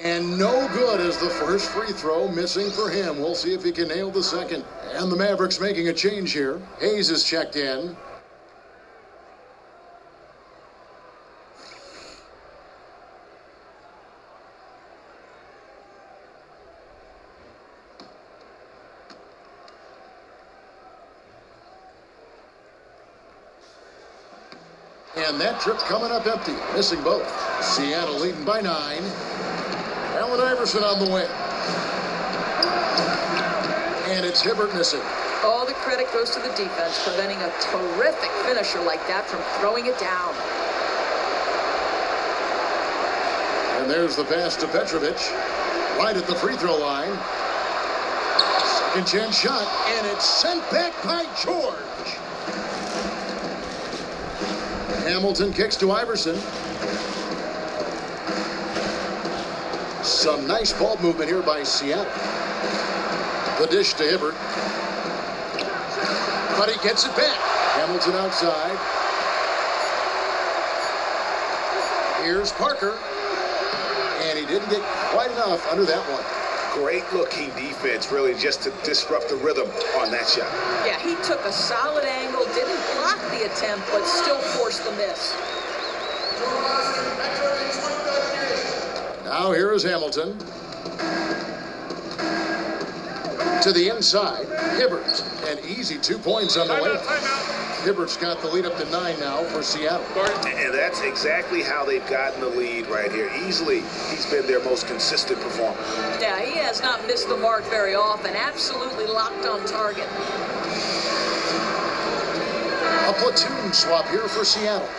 And no good as the first free throw missing for him. We'll see if he can nail the second. And the Mavericks making a change here. Hayes is checked in. And that trip coming up empty, missing both. Seattle leading by 9. Allen Iverson on the win. And it's Hibbert missing. All the credit goes to the defense, preventing a terrific finisher like that from throwing it down. And there's the pass to Petrovic, right at the free throw line. Second chance shot, and it's sent back by George. Hamilton kicks to Iverson. Some nice ball movement here by Seattle. The dish to Hibbert. But he gets it back. Hamilton outside. Here's Parker. And he didn't get quite enough under that one. Great looking defense, really, just to disrupt the rhythm on that shot. Yeah, he took a solid angle, didn't block the attempt, but still forced the miss. Now here is Hamilton. To the inside, Hibbert. An easy 2 points on the way. Hibbert's got the lead up to 9 now for Seattle. And that's exactly how they've gotten the lead right here. Easily, he's been their most consistent performer. Yeah, he has not missed the mark very often. Absolutely locked on target. A platoon swap here for Seattle.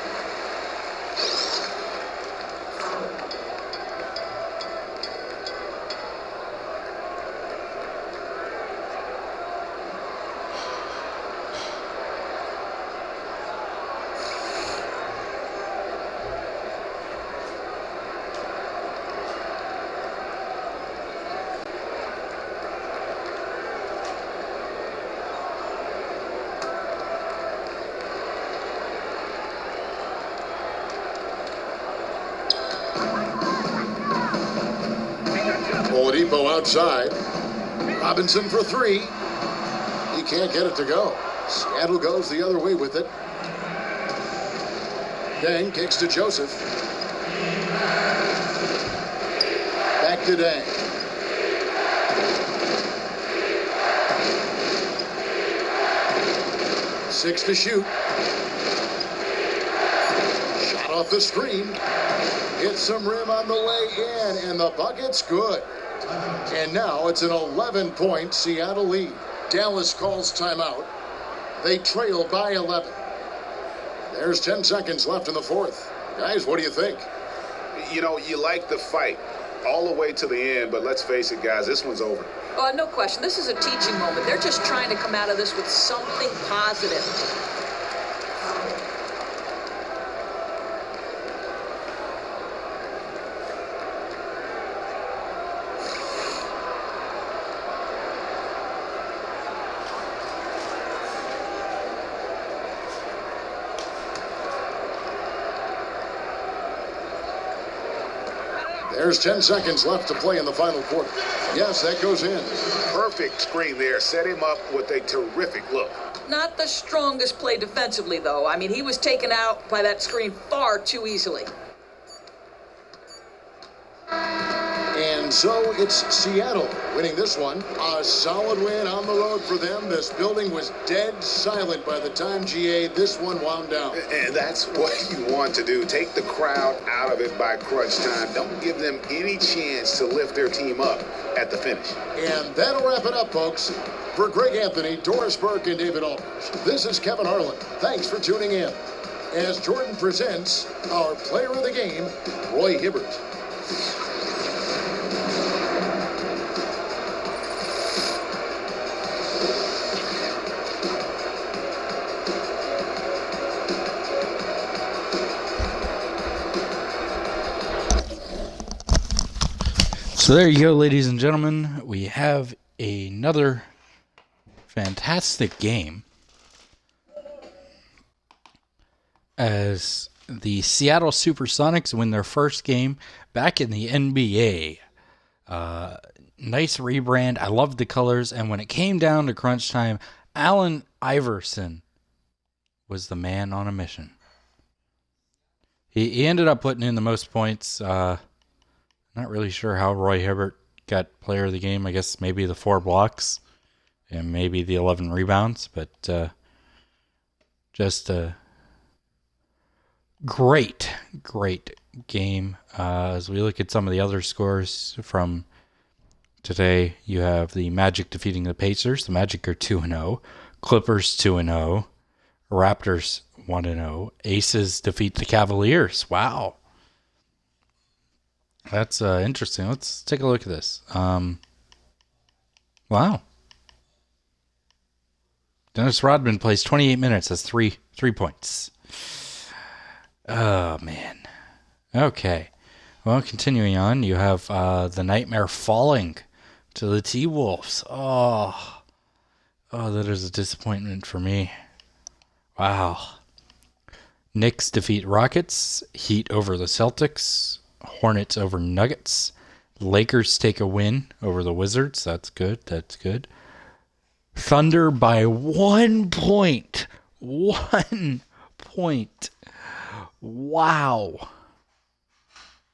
Oladipo outside. Robinson for 3. He can't get it to go. Seattle goes the other way with it. Dang kicks to Joseph. Back to Dang. Six to shoot. Shot off the screen. Hits some rim on the way in, and the bucket's good. And now it's an 11-point Seattle lead. Dallas calls timeout. They trail by 11. There's 10 seconds left in the fourth. Guys, what do you think? You know, you like the fight all the way to the end, but let's face it, guys, this one's over. No question. This is a teaching moment. They're just trying to come out of this with something positive. There's 10 seconds left to play in the final quarter. Yes, that goes in. Perfect screen there. Set him up with a terrific look. Not the strongest play defensively, though. I mean, he was taken out by that screen far too easily. And And so it's Seattle winning this one. A solid win on the road for them. This building was dead silent by the time, GA, this one wound down. And that's what you want to do. Take the crowd out of it by crunch time. Don't give them any chance to lift their team up at the finish. And that'll wrap it up, folks. For Greg Anthony, Doris Burke, and David Alders, this is Kevin Harlan. Thanks for tuning in. As Jordan presents our player of the game, Roy Hibbert. So there you go, ladies and gentlemen. We have another fantastic game as the Seattle Supersonics win their first game back in the NBA. Nice rebrand. I loved the colors. And when it came down to crunch time, Allen Iverson was the man on a mission. He ended up putting in the most points. Not really sure how Roy Hibbert got player of the game. I guess maybe the 4 blocks and maybe the 11 rebounds. But just a great game. As we look at some of the other scores from today, you have the Magic defeating the Pacers. The Magic are 2-0. Clippers 2-0. Raptors 1-0. Aces defeat the Cavaliers. Wow. That's interesting. Let's take a look at this. Wow. Dennis Rodman plays 28 minutes. That's three points. Oh, man. Okay. Well, continuing on, you have the Nightmare falling to the T-Wolves. Oh, that is a disappointment for me. Wow. Knicks defeat Rockets. Heat over the Celtics. Hornets over Nuggets. Lakers take a win over the Wizards. That's good. Thunder by 1 point. 1 point. Wow.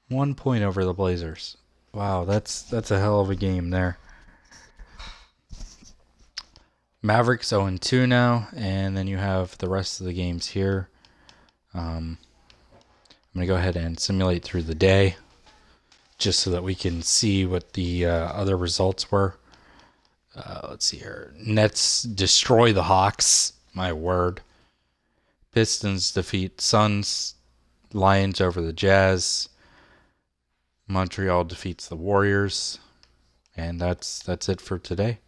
1 point over the Blazers. Wow, that's a hell of a game there. Mavericks 0-2 now, and then you have the rest of the games here. I'm going to go ahead and simulate through the day just so that we can see what the other results were. Let's see here. Nets destroy the Hawks. My word. Pistons defeat Suns. Lions over the Jazz. Montreal defeats the Warriors. And that's it for today.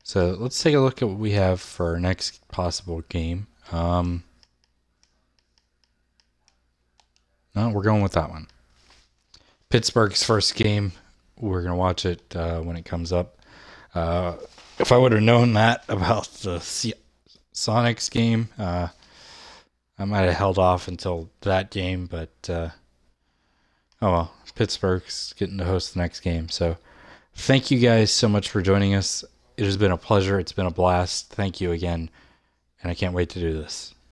So let's take a look at what we have for our next possible game. No, we're going with that one. Pittsburgh's first game. We're going to watch it when it comes up. If I would have known that about the Sonics game, I might have held off until that game. But, oh well. Pittsburgh's getting to host the next game. So thank you guys so much for joining us. It has been a pleasure. It's been a blast. Thank you again. And I can't wait to do this.